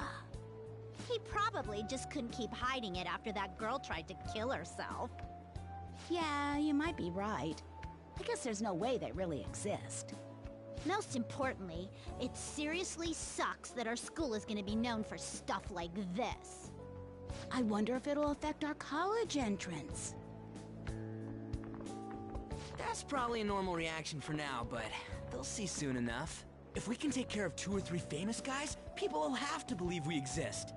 He probably just couldn't keep hiding it after that girl tried to kill herself. Yeah, you might be right. I guess there's no way they really exist. Most importantly, it seriously sucks that our school is gonna be known for stuff like this. I wonder if it'll affect our college entrance. That's probably a normal reaction for now, but they'll see soon enough. If we can take care of 2 or 3 famous guys, people will have to believe we exist.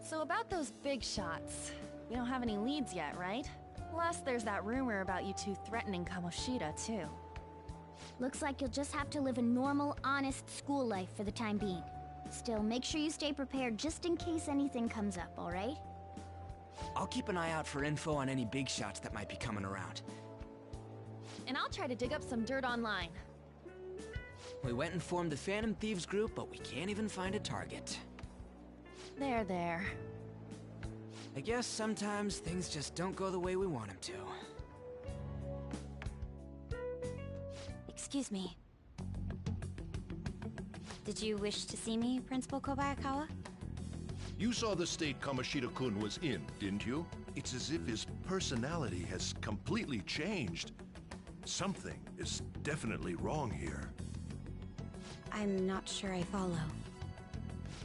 So about those big shots, we don't have any leads yet, right? Plus, there's that rumor about you two threatening Kamoshida, too. Looks like you'll just have to live a normal, honest school life for the time being. Still, make sure you stay prepared just in case anything comes up, alright? I'll keep an eye out for info on any big shots that might be coming around. And I'll try to dig up some dirt online. We went and formed the Phantom Thieves group, but we can't even find a target. There. I guess sometimes things just don't go the way we want them to. Excuse me. Did you wish to see me, Principal Kobayakawa? You saw the state Kamoshida-kun was in, didn't you? It's as if his personality has completely changed. Something is definitely wrong here. I'm not sure I follow.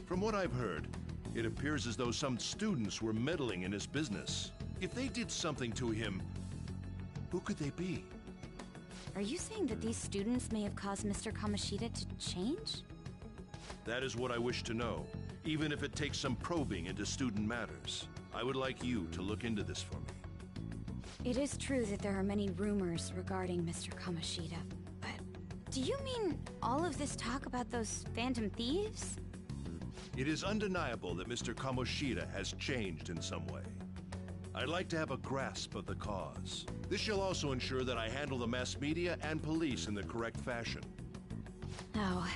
From what I've heard, it appears as though some students were meddling in his business. If they did something to him, who could they be? Are you saying that these students may have caused Mr. Kamoshida to change? That is what I wish to know, even if it takes some probing into student matters. I would like you to look into this for me. It is true that there are many rumors regarding Mr. Kamoshida, but do you mean all of this talk about those Phantom Thieves? It is undeniable that Mr. Kamoshida has changed in some way. I'd like to have a grasp of the cause. This shall also ensure that I handle the mass media and police in the correct fashion. Oh.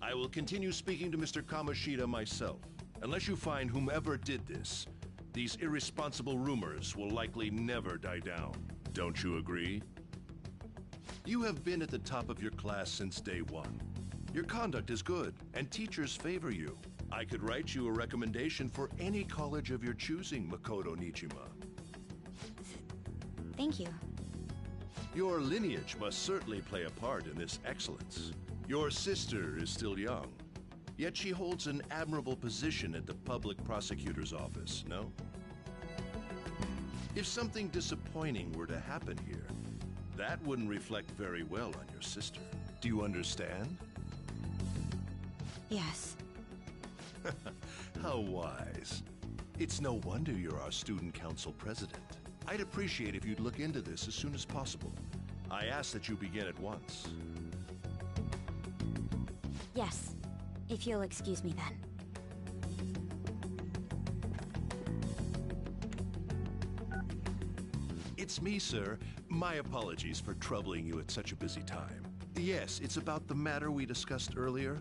I will continue speaking to Mr. Kamoshida myself. Unless you find whomever did this, these irresponsible rumors will likely never die down. Don't you agree? You have been at the top of your class since day one. Your conduct is good, and teachers favor you. I could write you a recommendation for any college of your choosing, Makoto Nijima. Thank you. Your lineage must certainly play a part in this excellence. Your sister is still young, yet she holds an admirable position at the public prosecutor's office, no? If something disappointing were to happen here, that wouldn't reflect very well on your sister. Do you understand? Yes. How wise. It's no wonder you're our student council president. I'd appreciate if you'd look into this as soon as possible. I ask that you begin at once. Yes. If you'll excuse me then. It's me, sir. My apologies for troubling you at such a busy time. Yes, it's about the matter we discussed earlier.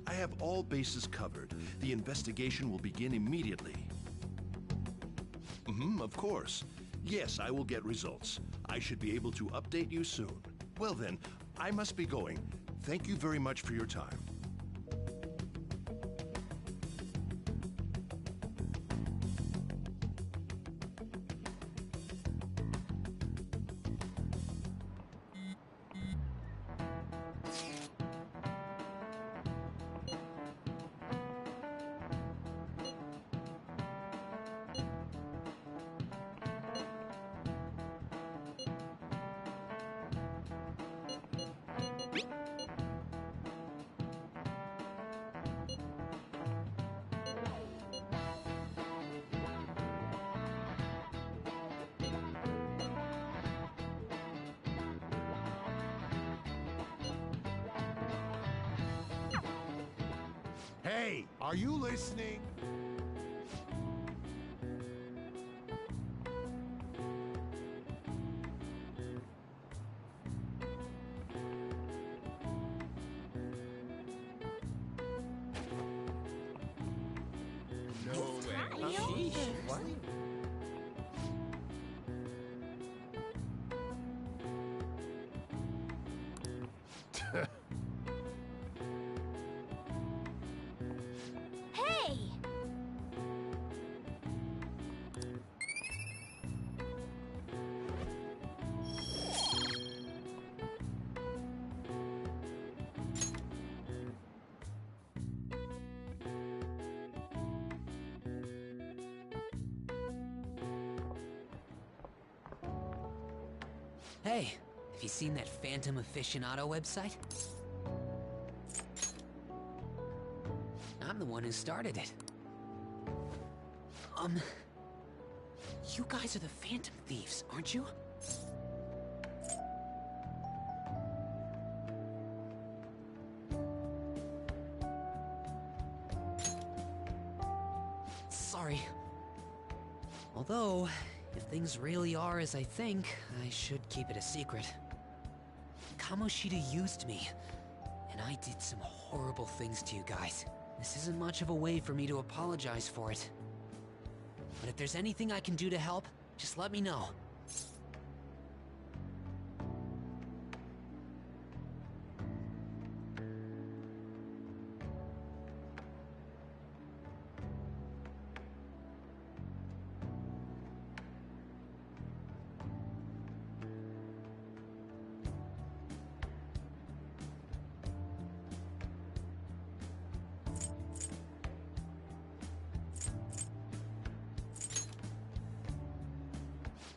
I have all bases covered. The investigation will begin immediately. Of course. Yes, I will get results. I should be able to update you soon. Well then, I must be going. Thank you very much for your time. Hey, are you listening? No way. Sheesh. What? Hey! Hey, have you seen that Phantom Aficionado website? I'm the one who started it. You guys are the Phantom Thieves, aren't you? Sorry. Although, if things really are as I think, I should keep it a secret. Kamoshida used me, and I did some horrible things to you guys. This isn't much of a way for me to apologize for it. But if there's anything I can do to help, just let me know.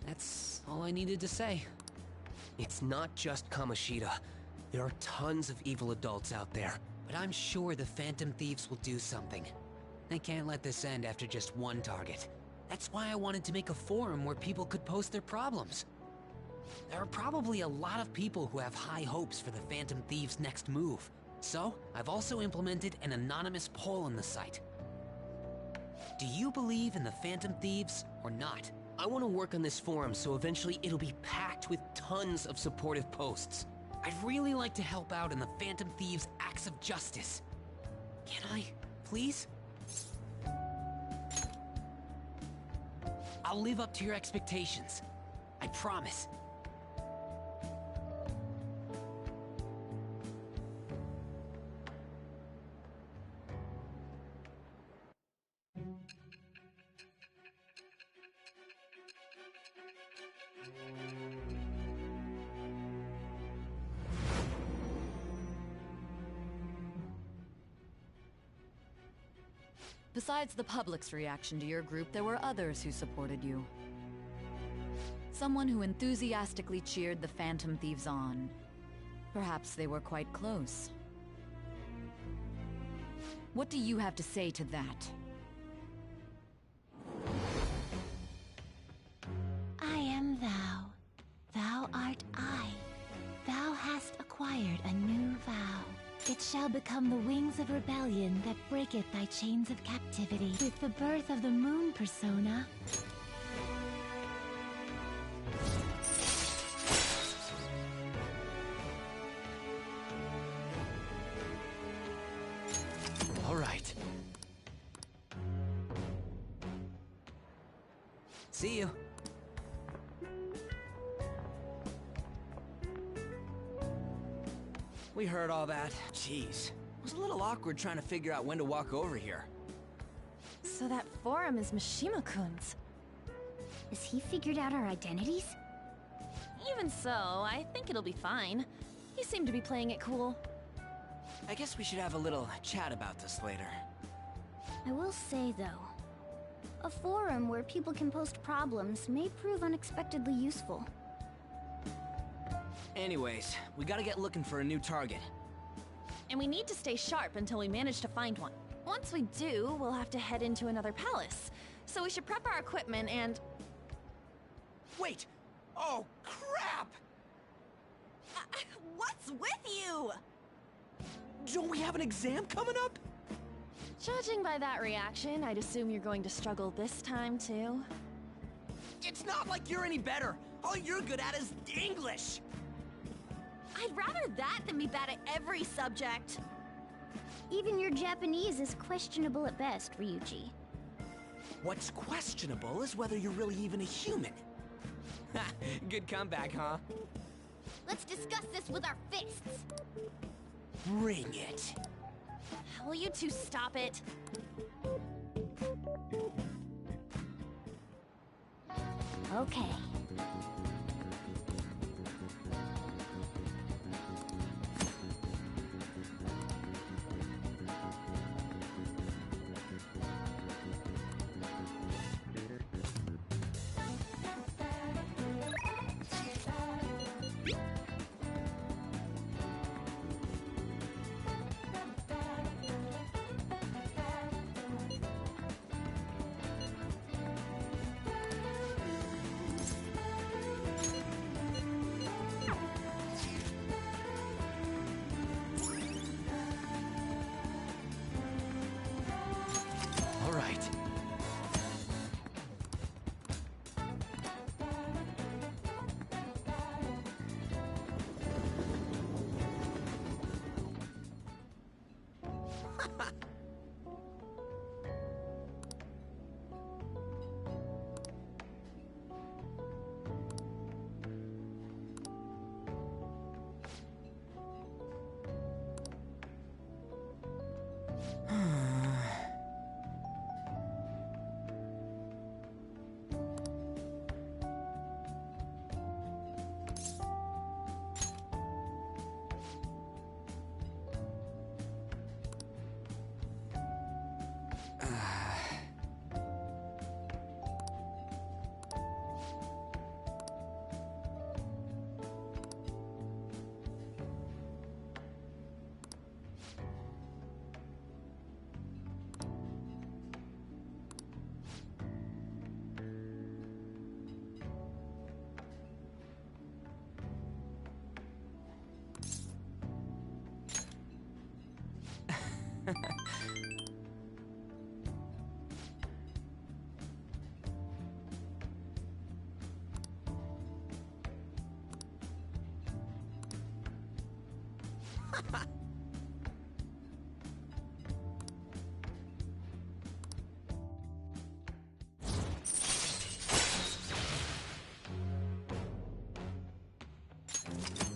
That's all I needed to say. It's not just Kamoshida. There are tons of evil adults out there. But I'm sure the Phantom Thieves will do something. They can't let this end after just one target. That's why I wanted to make a forum where people could post their problems. There are probably a lot of people who have high hopes for the Phantom Thieves' next move. So, I've also implemented an anonymous poll on the site. Do you believe in the Phantom Thieves or not? I want to work on this forum so eventually it'll be packed with tons of supportive posts. I'd really like to help out in the Phantom Thieves' acts of justice. Can I, please? I'll live up to your expectations. I promise. Besides the public's reaction to your group, there were others who supported you. Someone who enthusiastically cheered the Phantom Thieves on. Perhaps they were quite close. What do you have to say to that? I am thou. Thou art I. Thou hast acquired a new vow. It shall become the wings of rebellion that breaketh thy chains of captivity. With the birth of the moon persona, All right. See you. We heard all that. Jeez. It was a little awkward trying to figure out when to walk over here. So that forum is Mishima-kun's. Has he figured out our identities? Even so, I think it'll be fine. He seemed to be playing it cool. I guess we should have a little chat about this later. I will say, though, a forum where people can post problems may prove unexpectedly useful. Anyways, we gotta get looking for a new target. And we need to stay sharp until we manage to find one. Once we do, we'll have to head into another palace. So we should prep our equipment and... Wait! Oh, crap! What's with you? Don't we have an exam coming up? Judging by that reaction, I'd assume you're going to struggle this time, too. It's not like you're any better. All you're good at is English. I'd rather that than be bad at every subject. Even your Japanese is questionable at best, Ryuji. What's questionable is whether you're really even a human. Good comeback, huh? Let's discuss this with our fists. Bring it. Will you two stop it? Okay. All right.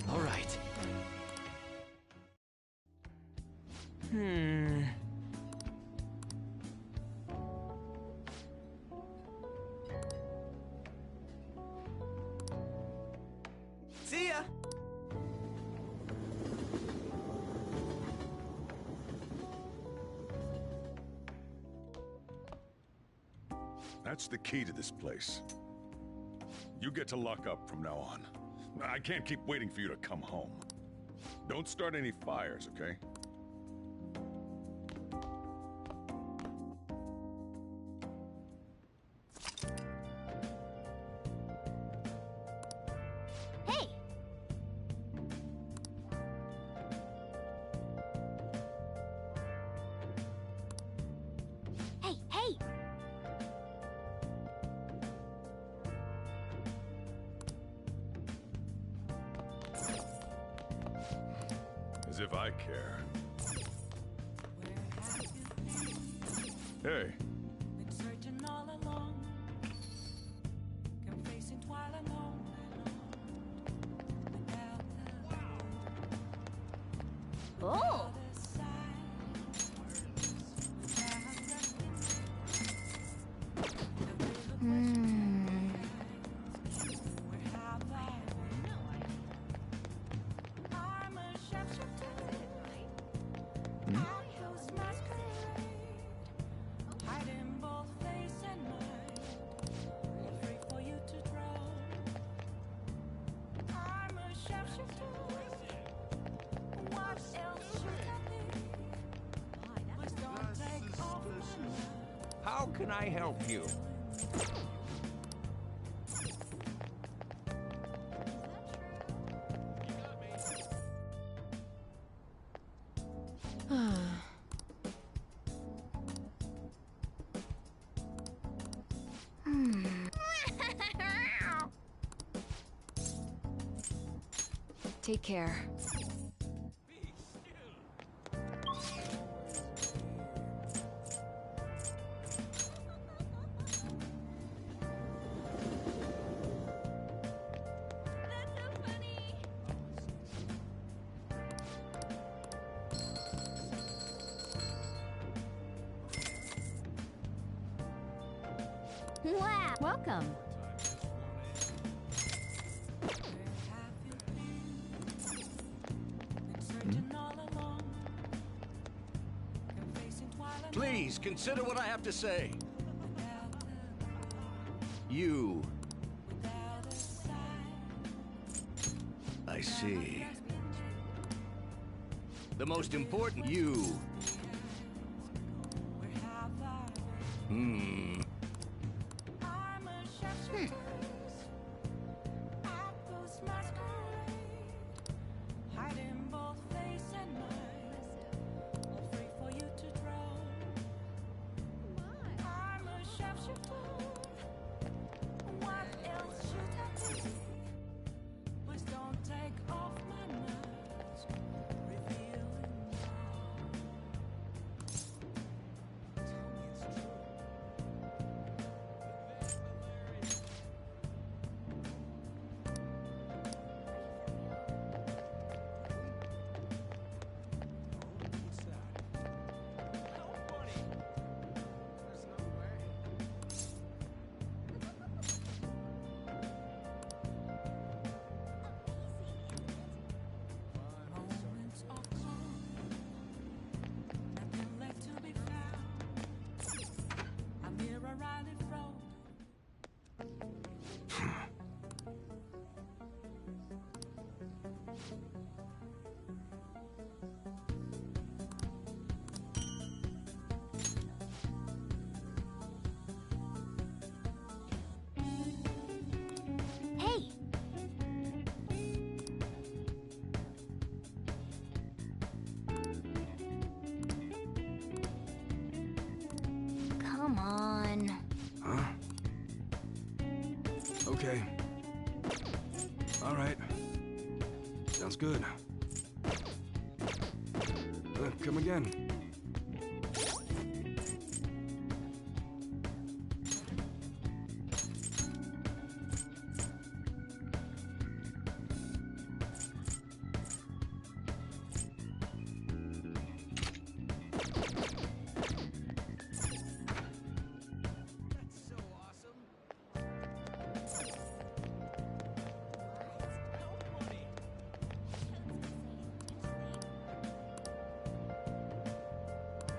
All right. See ya! That's the key to this place. You get to lock up from now on. I can't keep waiting for you to come home. Don't start any fires, okay? Hey! Hey, hey! As if I care. Hey. Oh! How can I help you? Take care. Wow! Welcome. Please, consider what I have to say. You. I see. The most important you. Hey! Come on. Huh? Okay. All right. Sounds good. Come again.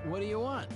What do you want?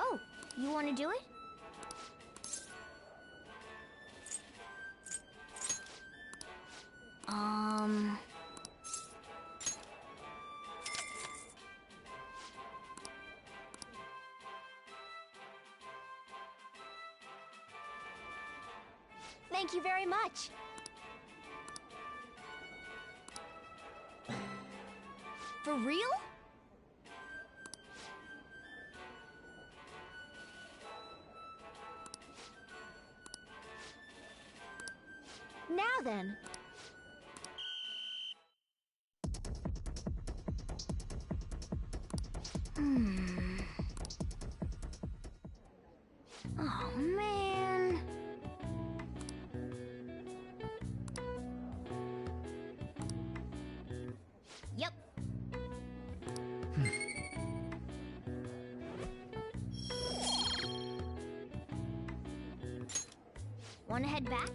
Oh, you want to do it? Thank you very much. For real? Now then. Oh, man. Yep. Wanna head back?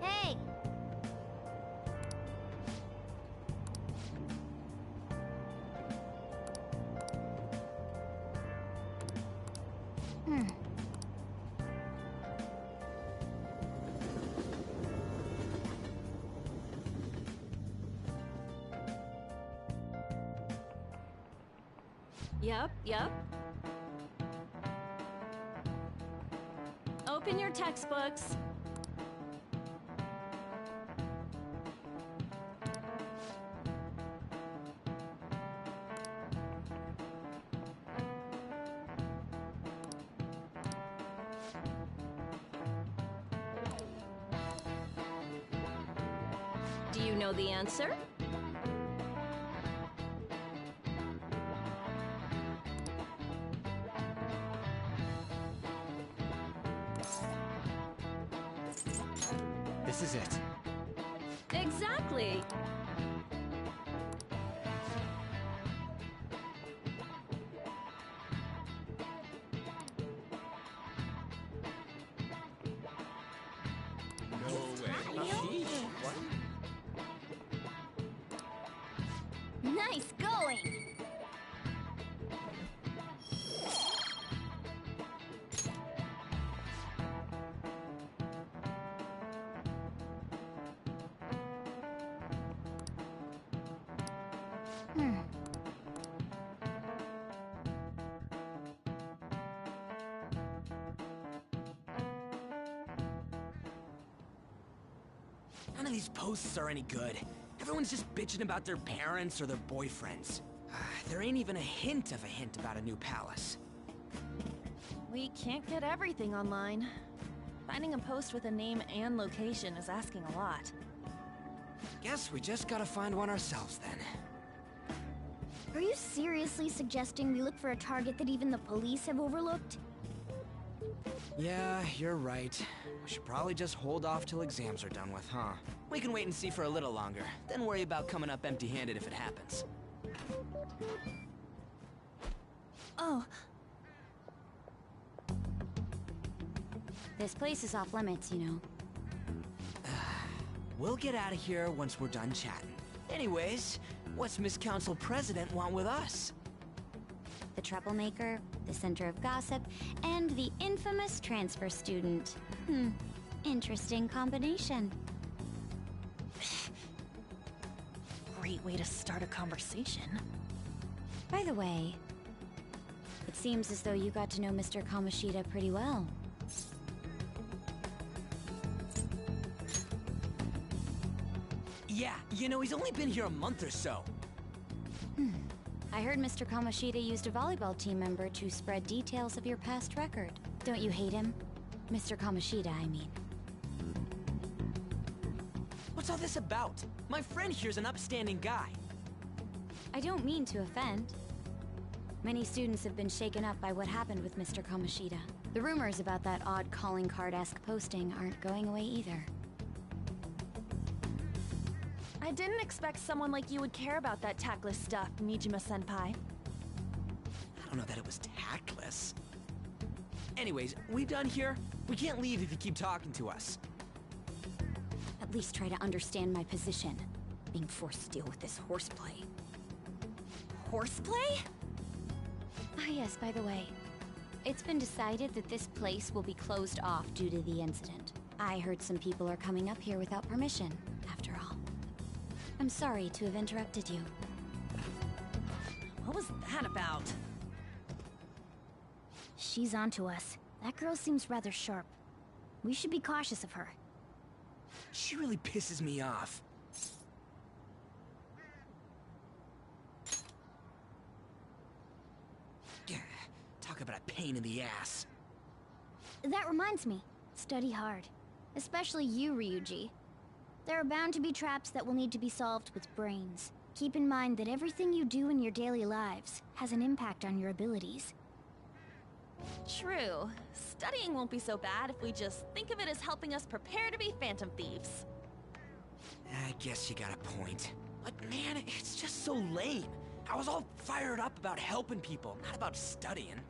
Hey! Yep. Open your textbooks. Do you know the answer? This is it. Exactly. Nice going! None of these posts are any good. Everyone's just bitching about their parents or their boyfriends. There ain't even a hint about a new palace. We can't get everything online. Finding a post with a name and location is asking a lot. Guess we just gotta find one ourselves then. Are you seriously suggesting we look for a target that even the police have overlooked? Yeah, you're right. We should probably just hold off till exams are done with, huh? We can wait and see for a little longer, then worry about coming up empty-handed if it happens. Oh. This place is off limits, you know. We'll get out of here once we're done chatting. Anyways, what's Miss Council President want with us? The troublemaker, the center of gossip, and the infamous transfer student. Interesting combination. Great way to start a conversation. By the way, it seems as though you got to know Mr. Kamoshida pretty well. Yeah, you know, he's only been here a month or so. I heard Mr. Kamoshida used a volleyball team member to spread details of your past record. Don't you hate him? Mr. Kamoshida, I mean. What's all this about? My friend here's an upstanding guy. I don't mean to offend. Many students have been shaken up by what happened with Mr. Kamoshida. The rumors about that odd calling card-esque posting aren't going away either. I didn't expect someone like you would care about that tactless stuff, Nijima-senpai. I don't know that it was tactless. Anyways, we done here? We can't leave if you keep talking to us. At least try to understand my position. Being forced to deal with this horseplay. Horseplay? Ah yes, by the way. It's been decided that this place will be closed off due to the incident. I heard some people are coming up here without permission, after all. I'm sorry to have interrupted you. What was that about? She's onto us. That girl seems rather sharp. We should be cautious of her. She really pisses me off. Talk about a pain in the ass. That reminds me. Study hard. Especially you, Ryuji. There are bound to be traps that will need to be solved with brains. Keep in mind that everything you do in your daily lives has an impact on your abilities. True. Studying won't be so bad if we just think of it as helping us prepare to be Phantom Thieves. I guess you got a point. But man, it's just so lame. I was all fired up about helping people, not about studying.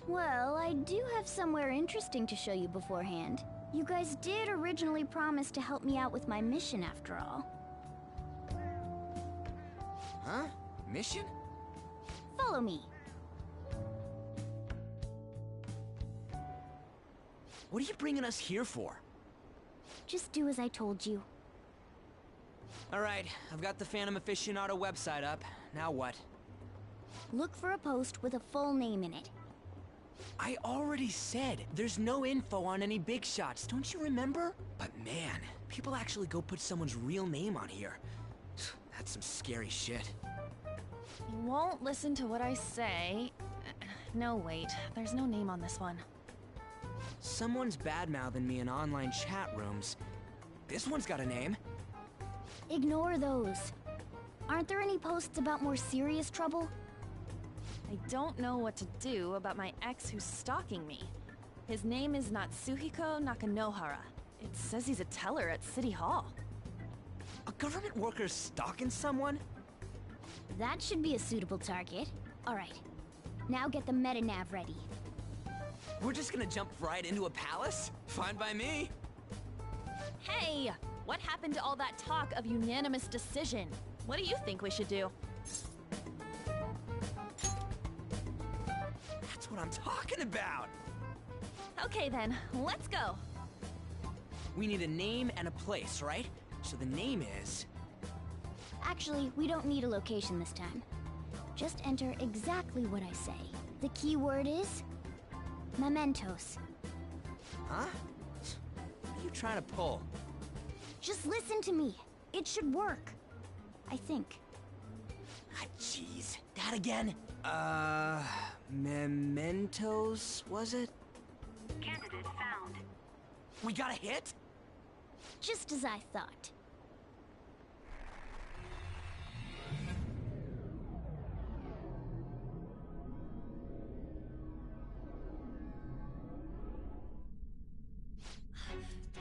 Well, I do have somewhere interesting to show you beforehand. You guys did originally promise to help me out with my mission after all. Huh? Mission? Follow me. What are you bringing us here for? Just do as I told you. Alright, I've got the Phantom Aficionado website up. Now what? Look for a post with a full name in it. I already said there's no info on any big shots, don't you remember? But man, people actually go put someone's real name on here. That's some scary shit. You won't listen to what I say. No, wait. There's no name on this one. Someone's bad-mouthing me in online chat rooms. This one's got a name. Ignore those. Aren't there any posts about more serious trouble? I don't know what to do about my ex who's stalking me. His name is Natsuhiko Nakanohara. It says he's a teller at City Hall. A government worker stalking someone? That should be a suitable target. Alright. Now get the metanav ready. We're just gonna jump right into a palace? Fine by me. Hey! What happened to all that talk of unanimous decision? What do you think we should do? That's what I'm talking about! Okay then, let's go! We need a name and a place, right? So the name is... Actually, we don't need a location this time. Just enter exactly what I say. The key word is... mementos. Huh? What are you trying to pull? Just listen to me. It should work. I think. Ah, jeez. That again? Mementos, was it? Candidate found. We got a hit? Just as I thought.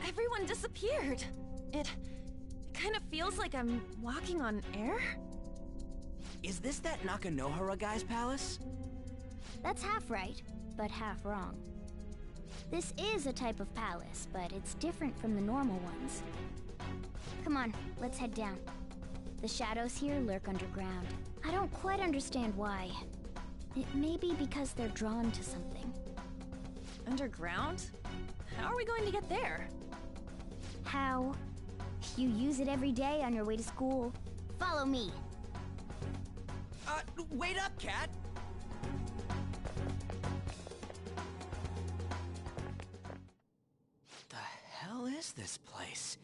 Everyone disappeared. It kind of feels like I'm walking on air. Is this that Nakanohara guy's palace? That's half right, but half wrong. This is a type of palace, but it's different from the normal ones. Come on, let's head down. The shadows here lurk underground. I don't quite understand why. It may be because they're drawn to something. Underground? How are we going to get there? How? You use it every day on your way to school. Follow me. Wait up, Cat! The hell is this place?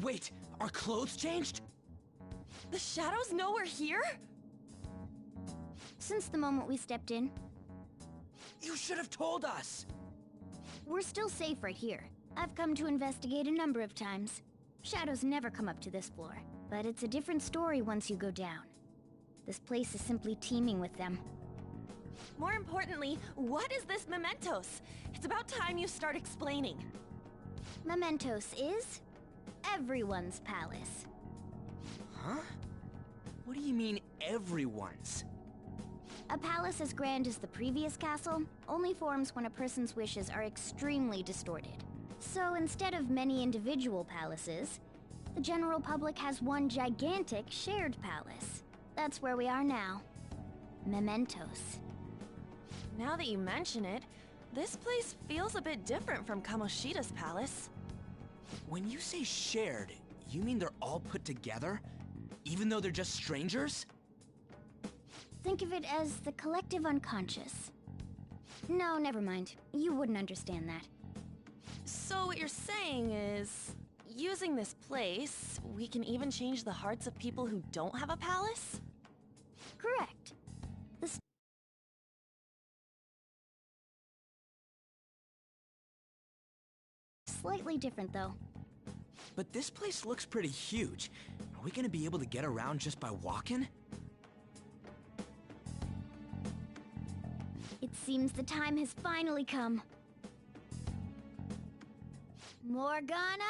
Wait, our clothes changed? The shadows know we're here? Since the moment we stepped in. You should have told us! We're still safe right here. I've come to investigate a number of times. Shadows never come up to this floor, but it's a different story once you go down. This place is simply teeming with them. More importantly, what is this mementos? It's about time you start explaining. Mementos is everyone's palace. Huh? What do you mean, everyone's? A palace as grand as the previous castle only forms when a person's wishes are extremely distorted. So instead of many individual palaces, the general public has one gigantic shared palace. That's where we are now. Mementos. Now that you mention it, this place feels a bit different from Kamoshida's palace. When you say shared, You mean they're all put together? Even though they're just strangers? Think of it as the collective unconscious. No, never mind. You wouldn't understand that. So what you're saying is, using this place, we can even change the hearts of people who don't have a palace? Correct. Slightly different, though. But this place looks pretty huge. Are we gonna be able to get around just by walking? It seems the time has finally come. Morgana!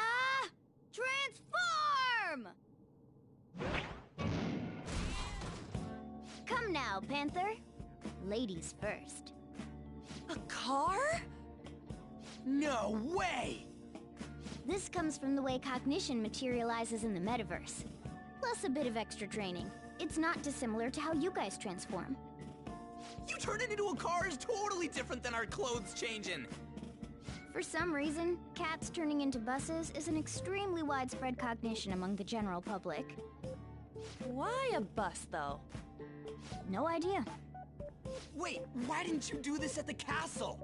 Transform! Come now, Panther. Ladies first. A car? No way! This comes from the way cognition materializes in the metaverse. Plus a bit of extra training. It's not dissimilar to how you guys transform. You turn it into a car is totally different than our clothes changing. For some reason, cats turning into buses is an extremely widespread cognition among the general public. Why a bus, though? No idea. Wait, why didn't you do this at the castle?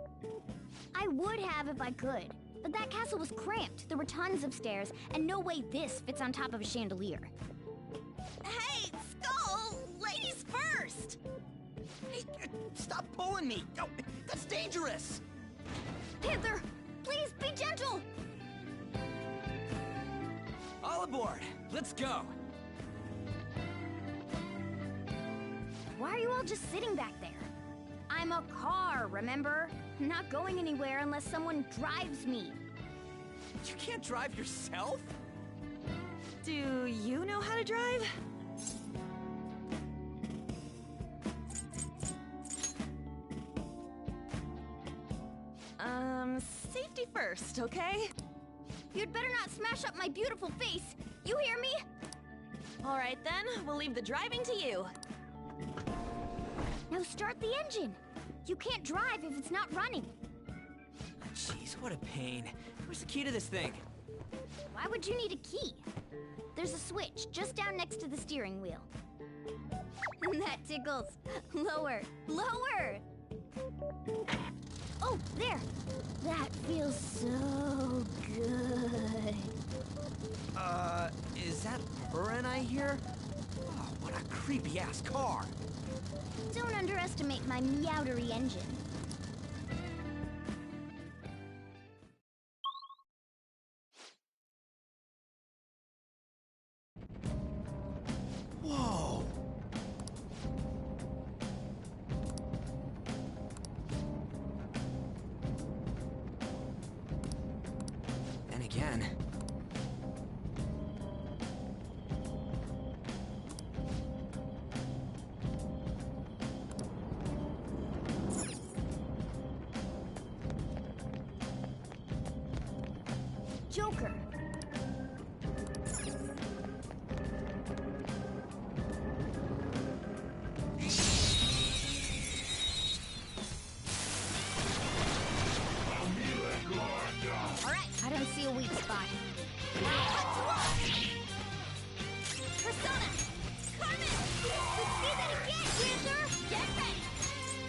I would have if I could, but that castle was cramped. There were tons of stairs, and no way this fits on top of a chandelier. Hey, Skull! Ladies first! Hey, stop pulling me! Oh, that's dangerous! Panther, please be gentle! All aboard! Let's go! Why are you all just sitting back there? I'm a car, remember? Not going anywhere unless someone drives me. You can't drive yourself? Do you know how to drive? Safety first, okay? You'd better not smash up my beautiful face. You hear me? All right then, we'll leave the driving to you. Now start the engine. You can't drive if it's not running. Jeez, what a pain. Where's the key to this thing? Why would you need a key? There's a switch just down next to the steering wheel. That tickles. Lower. Lower! Oh, there! That feels so good. Is that her and I hear? Oh, what a creepy-ass car! Don't underestimate my meowdery engine. Whoa! And again. Joker. Alright, I don't see a weak spot. Persona! Carmen! Let's see that again, Panther! Get ready!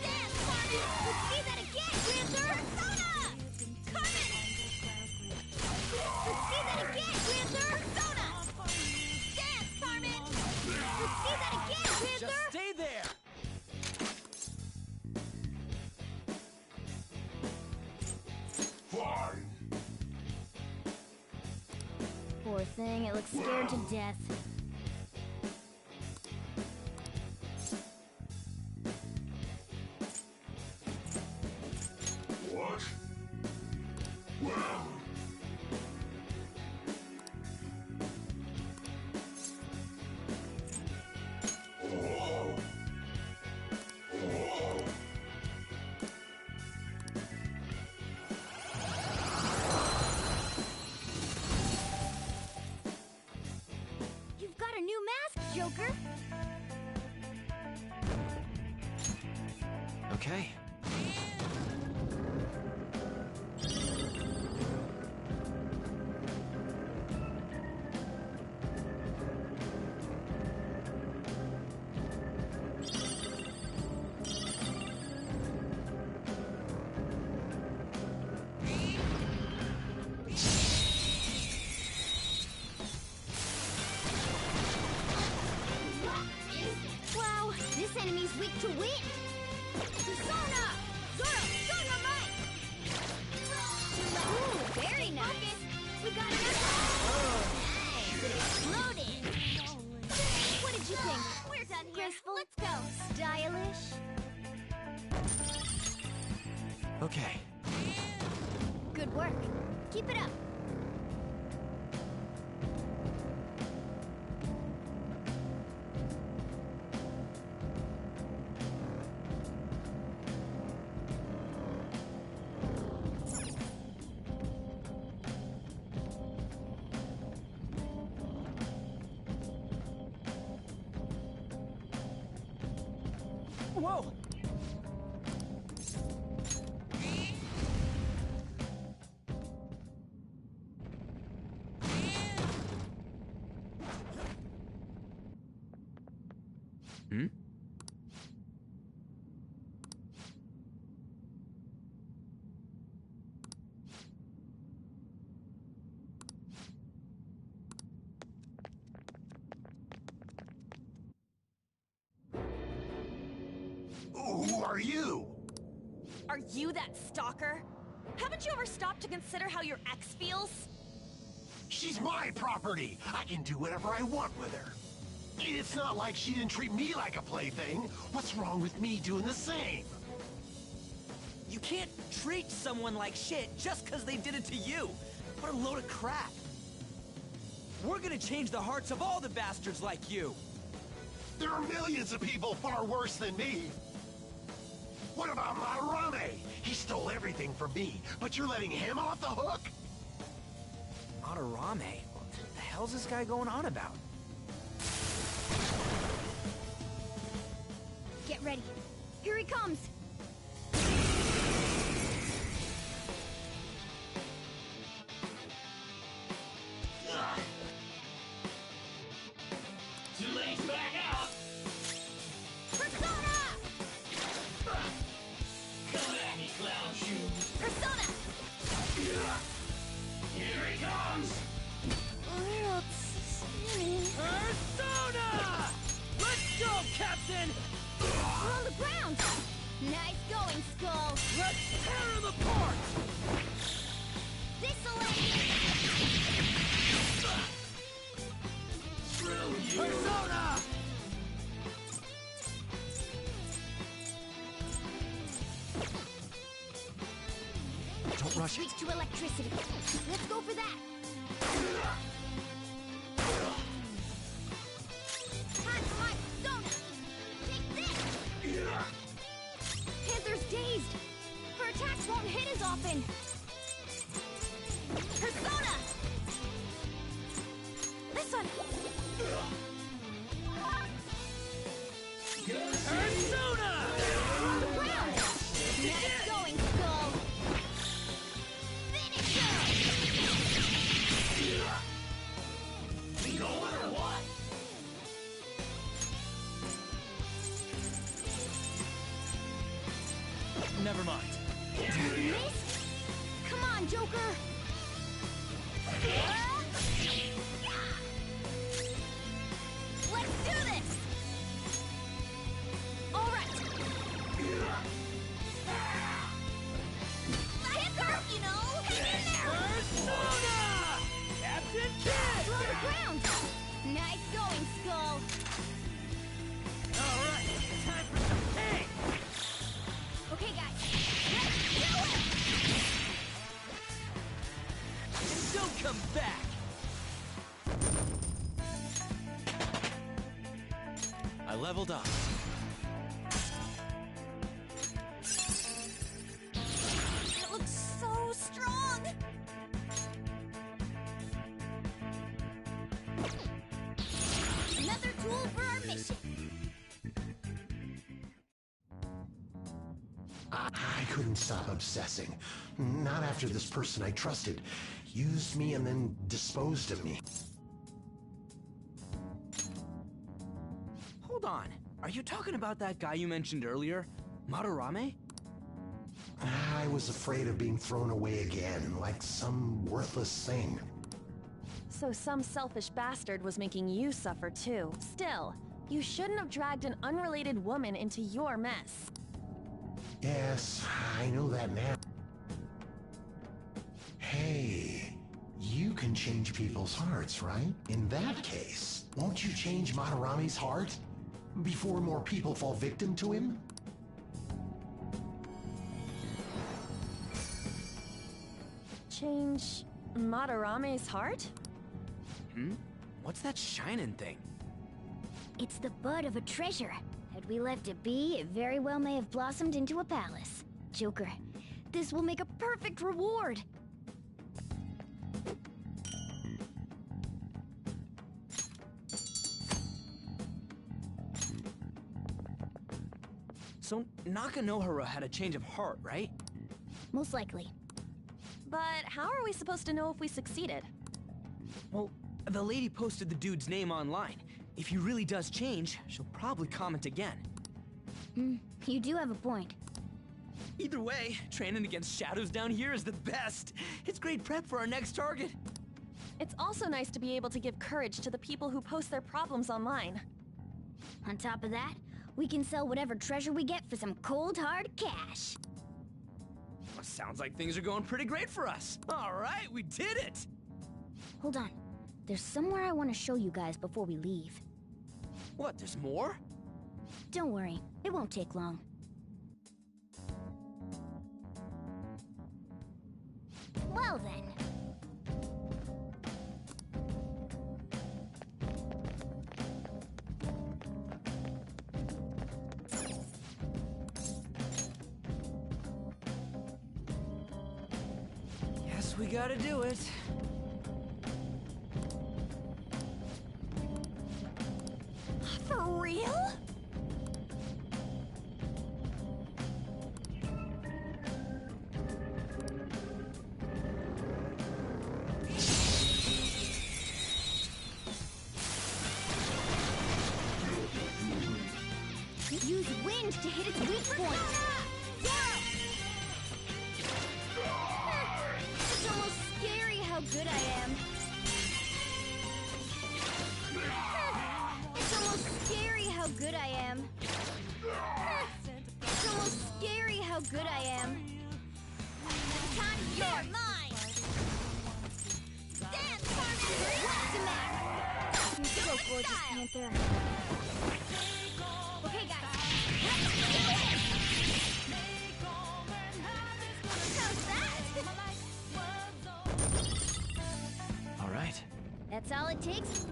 Dance, Carmen! Let's see that again, Panther! Persona! Carmen! Let's see that again, Panther! Persona! Dance, Carmen! Let's see that again, Panther! Just stay there! Poor thing, it looks scared to death. What? Well... You've got a new mask, Joker! Okay. to win! Persona! Zoro, Dynamite! Ooh, very nice! We got another! Oh, nice! It exploded! What did you think? We're done here. Graceful? Let's go. Stylish? Okay. Good work. Keep it up. Whoa! Hmm? Who are you? Are you that stalker? Haven't you ever stopped to consider how your ex feels? She's my property. I can do whatever I want with her. It's not like she didn't treat me like a plaything. What's wrong with me doing the same? You can't treat someone like shit just because they did it to you. What a load of crap. We're gonna change the hearts of all the bastards like you. There are millions of people far worse than me. What about Madarame? He stole everything from me, but you're letting him off the hook? Madarame? What the hell's this guy going on about? Get ready. Here he comes. Too late to back out. Persona! Come at me, clown shoes. Persona! Here he comes. Persona! Let's go, Captain! We're on the ground! Nice going, Skull! Let's tear him apart! This'll end Screw you. Persona! Don't rush it. Switch to electricity. Let's go for that! Time for my Persona! Take this! Panther's dazed! Her attacks won't hit as often! Persona! Listen! Persona! We're on the ground! Nice going, Skull! Finish her! We going or what? Never mind. Missed? Come on, Joker! Let's do this! Alright! Hit her, you know! Hang in there! Persona! Captain Kidd! We're on the ground! Nice going, Skull! Alright, time for some pain! Okay, guys, let's do it! And don't come back! I leveled up. It looks so strong! Another tool for our mission! I couldn't stop obsessing. Not after this person I trusted used me and then disposed of me. Hold on. Are you talking about that guy you mentioned earlier? Madarame? I was afraid of being thrown away again, like some worthless thing. So some selfish bastard was making you suffer too. Still, You shouldn't have dragged an unrelated woman into your mess. Yes, I know that now. Hey, you can change people's hearts, right? In that case, won't you change Madarame's heart? Before more people fall victim to him? Change Madarame's heart? What's that shining thing? It's the bud of a treasure. Had we left it be, it very well may have blossomed into a palace. Joker, this will make a perfect reward. So Nakanohara had a change of heart, right? Most likely. But how are we supposed to know if we succeeded? Well, the lady posted the dude's name online. If he really does change, she'll probably comment again. You do have a point. Either way, training against shadows down here is the best. It's great prep for our next target. It's also nice to be able to give courage to the people who post their problems online. On top of that, we can sell whatever treasure we get for some cold hard cash. Well, sounds like things are going pretty great for us. All right, we did it! Hold on. There's somewhere I want to show you guys before we leave. What, there's more? Don't worry, it won't take long. Well then. Guess we gotta do it. For real? Use wind to hit its weak point. It's almost scary how good I am. It's almost scary how good I am. It's almost scary how good I am. You're mine! Stand, Carmen! What's the matter? You're so gorgeous, Panther. Okay, guys. Let's do it! How's that? All right. That's all it takes?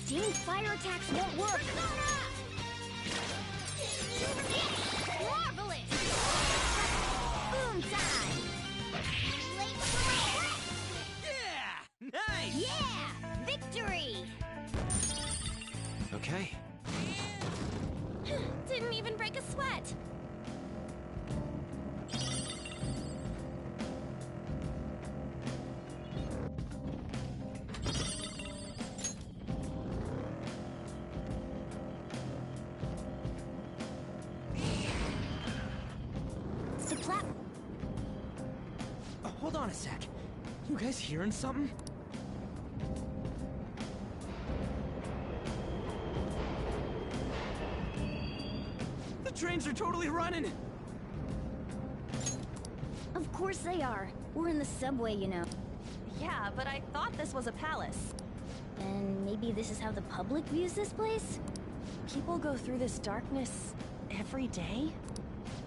Dang fire attacks won't work! Marvelous! Boom time! Yeah! Nice! Yeah! Victory! Okay. Didn't even break a sweat. Hold on a sec. You guys hearing something? The trains are totally running! Of course they are. We're in the subway, you know. Yeah, but I thought this was a palace. Then maybe this is how the public views this place? People go through this darkness every day?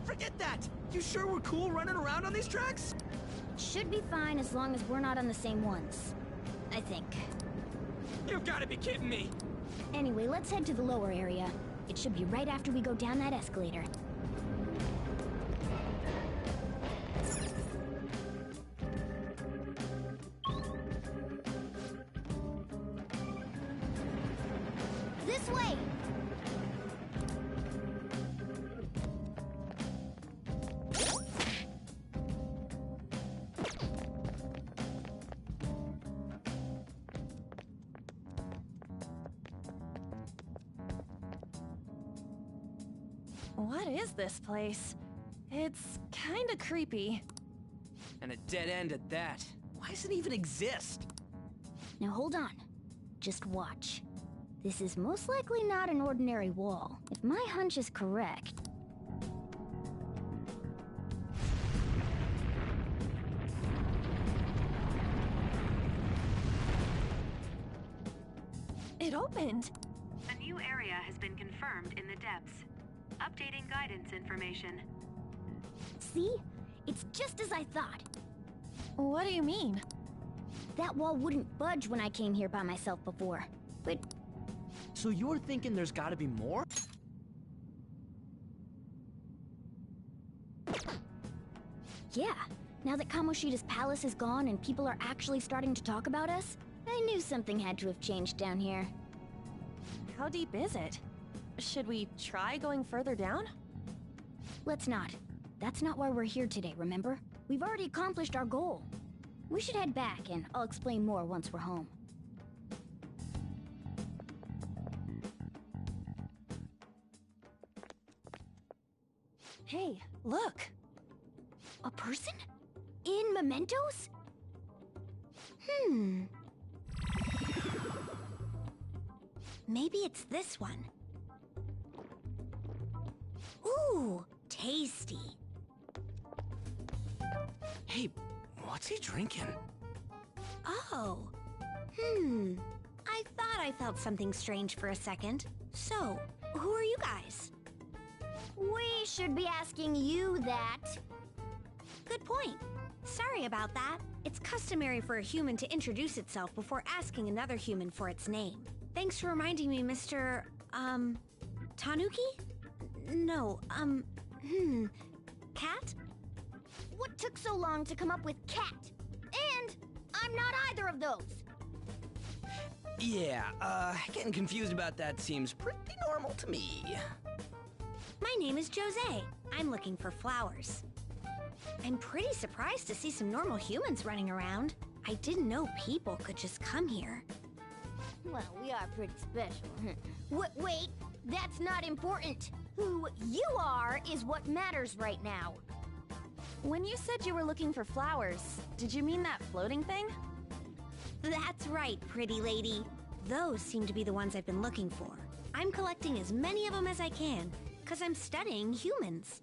Forget that! You sure we're cool running around on these tracks? Should be fine as long as we're not on the same ones. I think. You've gotta be kidding me! Anyway, let's head to the lower area. It should be right after we go down that escalator. This way! What is this place? It's kinda creepy. And a dead end at that. Why does it even exist? Now hold on. Just watch. This is most likely not an ordinary wall. If my hunch is correct... It opened! A new area has been confirmed in the depths. Updating guidance information. See? It's just as I thought. What do you mean? That wall wouldn't budge when I came here by myself before. But... So you're thinking there's gotta be more? Yeah. Now that Kamoshida's palace is gone and people are actually starting to talk about us, I knew something had to have changed down here. How deep is it? Should we try going further down? Let's not. That's not why we're here today, remember? We've already accomplished our goal. We should head back, and I'll explain more once we're home. Hey, look! A person? In mementos? Maybe it's this one. Ooh, tasty. Hey, what's he drinking? Oh. I thought I felt something strange for a second. So, who are you guys? We should be asking you that. Good point. Sorry about that. It's customary for a human to introduce itself before asking another human for its name. Thanks for reminding me, Mr. Tanuki? No, Cat? What took so long to come up with cat? And I'm not either of those. Yeah, getting confused about that seems pretty normal to me. My name is Jose. I'm looking for flowers. I'm pretty surprised to see some normal humans running around. I didn't know people could just come here. Well, we are pretty special. Wait, that's not important. Who you are is what matters right now. When you said you were looking for flowers, did you mean that floating thing? That's right, pretty lady. Those seem to be the ones I've been looking for. I'm collecting as many of them as I can, because I'm studying humans.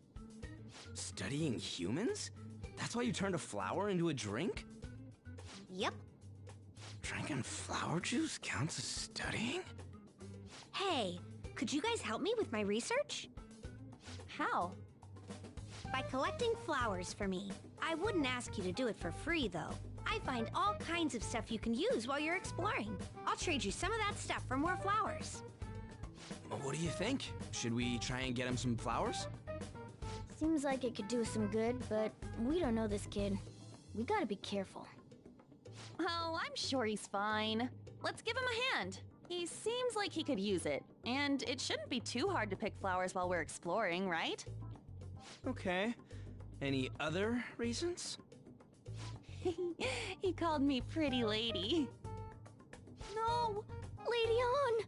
Studying humans? That's why you turned a flower into a drink? Yep. Drinking flower juice counts as studying? Hey, could you guys help me with my research? How? By collecting flowers for me. I wouldn't ask you to do it for free, though. I find all kinds of stuff you can use while you're exploring. I'll trade you some of that stuff for more flowers. Well, what do you think? Should we try and get him some flowers? Seems like it could do us some good, but we don't know this kid. We gotta be careful. Oh, I'm sure he's fine. Let's give him a hand. He seems like he could use it, and it shouldn't be too hard to pick flowers while we're exploring, right? Okay. Any other reasons? He called me pretty lady. No! Lady On!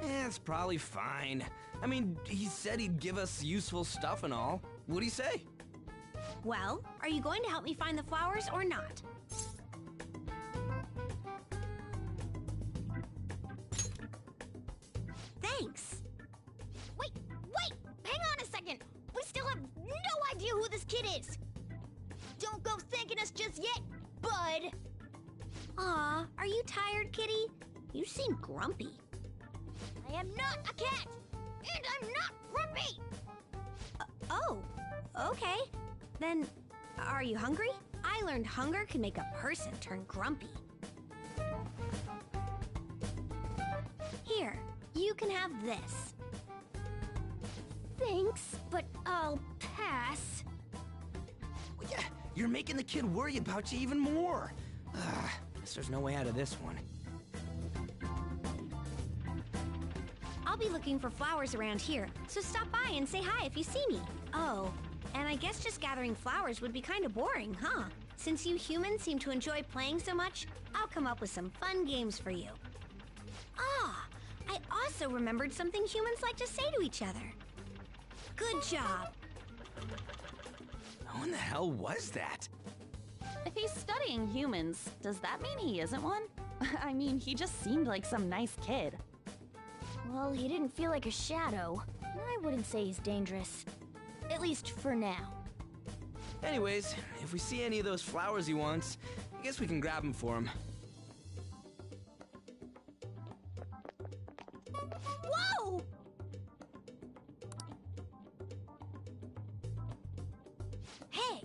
It's probably fine. I mean, he said he'd give us useful stuff and all. What'd he say? Well, are you going to help me find the flowers or not? Thanks. Wait! Hang on a second! We still have no idea who this kid is! Don't go thanking us just yet, bud! Aw, are you tired, kitty? You seem grumpy. I am not a cat! And I'm not grumpy! Oh, okay. Then, are you hungry? I learned hunger can make a person turn grumpy. Here, you can have this. Thanks, but I'll pass. Well, yeah, you're making the kid worry about you even more. Guess there's no way out of this one. I'll be looking for flowers around here, so stop by and say hi if you see me. Oh, and I guess just gathering flowers would be kind of boring, huh? Since you humans seem to enjoy playing so much, I'll come up with some fun games for you. Ah, I also remembered something humans like to say to each other. Good job. Who in the hell was that? If he's studying humans, does that mean he isn't one? I mean, he just seemed like some nice kid. Well, he didn't feel like a shadow. I wouldn't say he's dangerous. At least for now. Anyways, if we see any of those flowers he wants, I guess we can grab them for him. Whoa! Hey!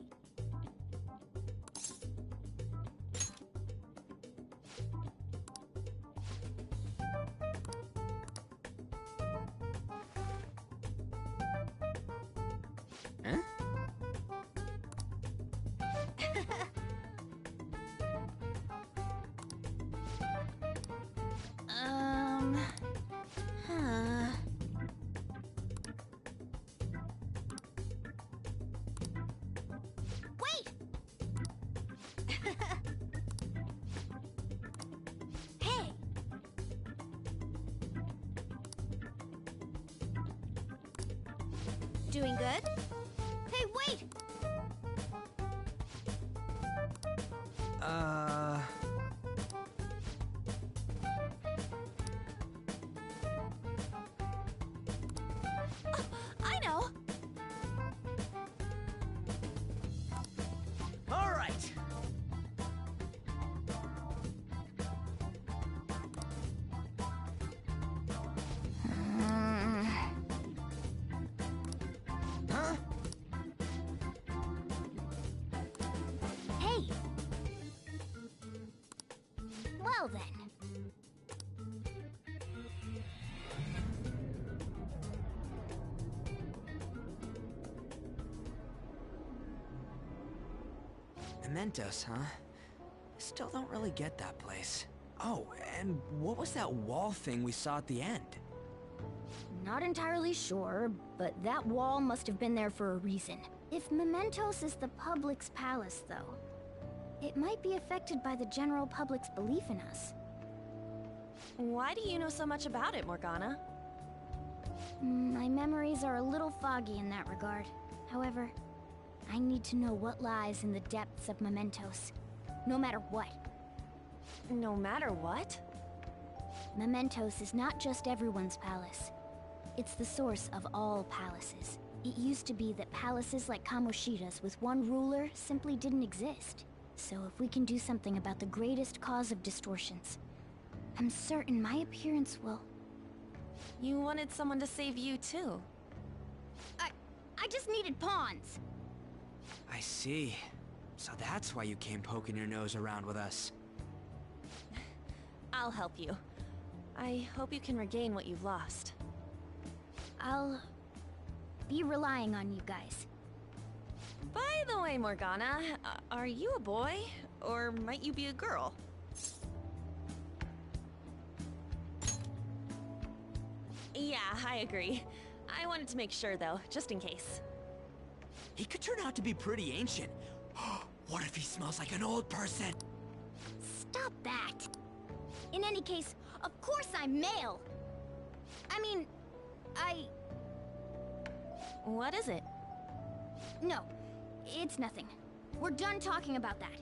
Huh? Huh. Wait! Hey! Doing good? Hey, wait! I know! All right. Huh? Hey! Well then. Mementos, huh? Still don't really get that place. Oh, and what was that wall thing we saw at the end? Not entirely sure, but that wall must have been there for a reason. If Mementos is the public's palace, though, it might be affected by the general public's belief in us. Why do you know so much about it, Morgana? My memories are a little foggy in that regard. However, I need to know what lies in the depths of Mementos. No matter what. No matter what? Mementos is not just everyone's palace. It's the source of all palaces. It used to be that palaces like Kamoshida's with one ruler simply didn't exist. So if we can do something about the greatest cause of distortions, I'm certain my appearance will... You wanted someone to save you, too. I just needed pawns! I see. So that's why you came poking your nose around with us. I'll help you. I hope you can regain what you've lost. I'll... be relying on you guys. By the way, Morgana, are you a boy? Or might you be a girl? Yeah, I agree. I wanted to make sure, though, just in case. He could turn out to be pretty ancient. What if he smells like an old person? Stop that! In any case, of course I'm male! I mean, What is it? No, it's nothing. We're done talking about that.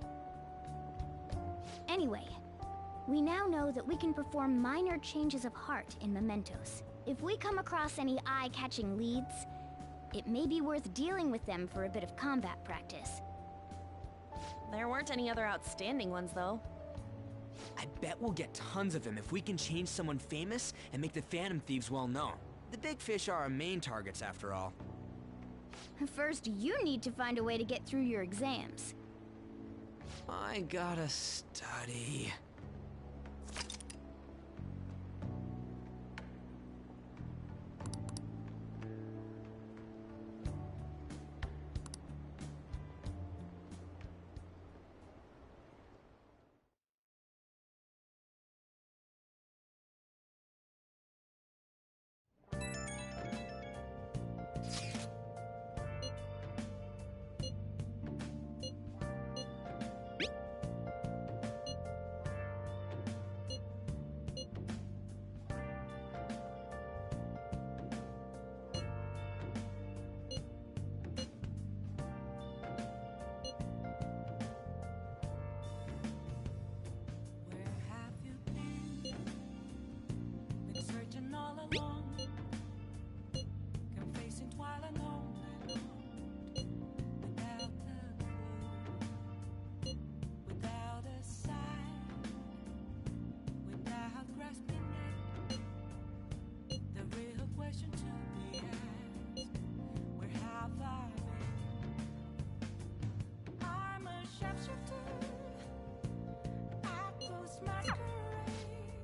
Anyway, we now know that we can perform minor changes of heart in Mementos. If we come across any eye-catching leads, it may be worth dealing with them for a bit of combat practice. There weren't any other outstanding ones, though. I bet we'll get tons of them if we can change someone famous and make the Phantom Thieves well known. The big fish are our main targets, after all. First, you need to find a way to get through your exams. I gotta study.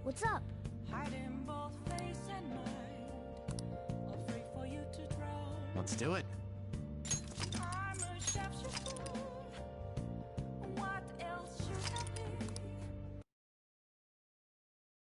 What's up? Let's do it.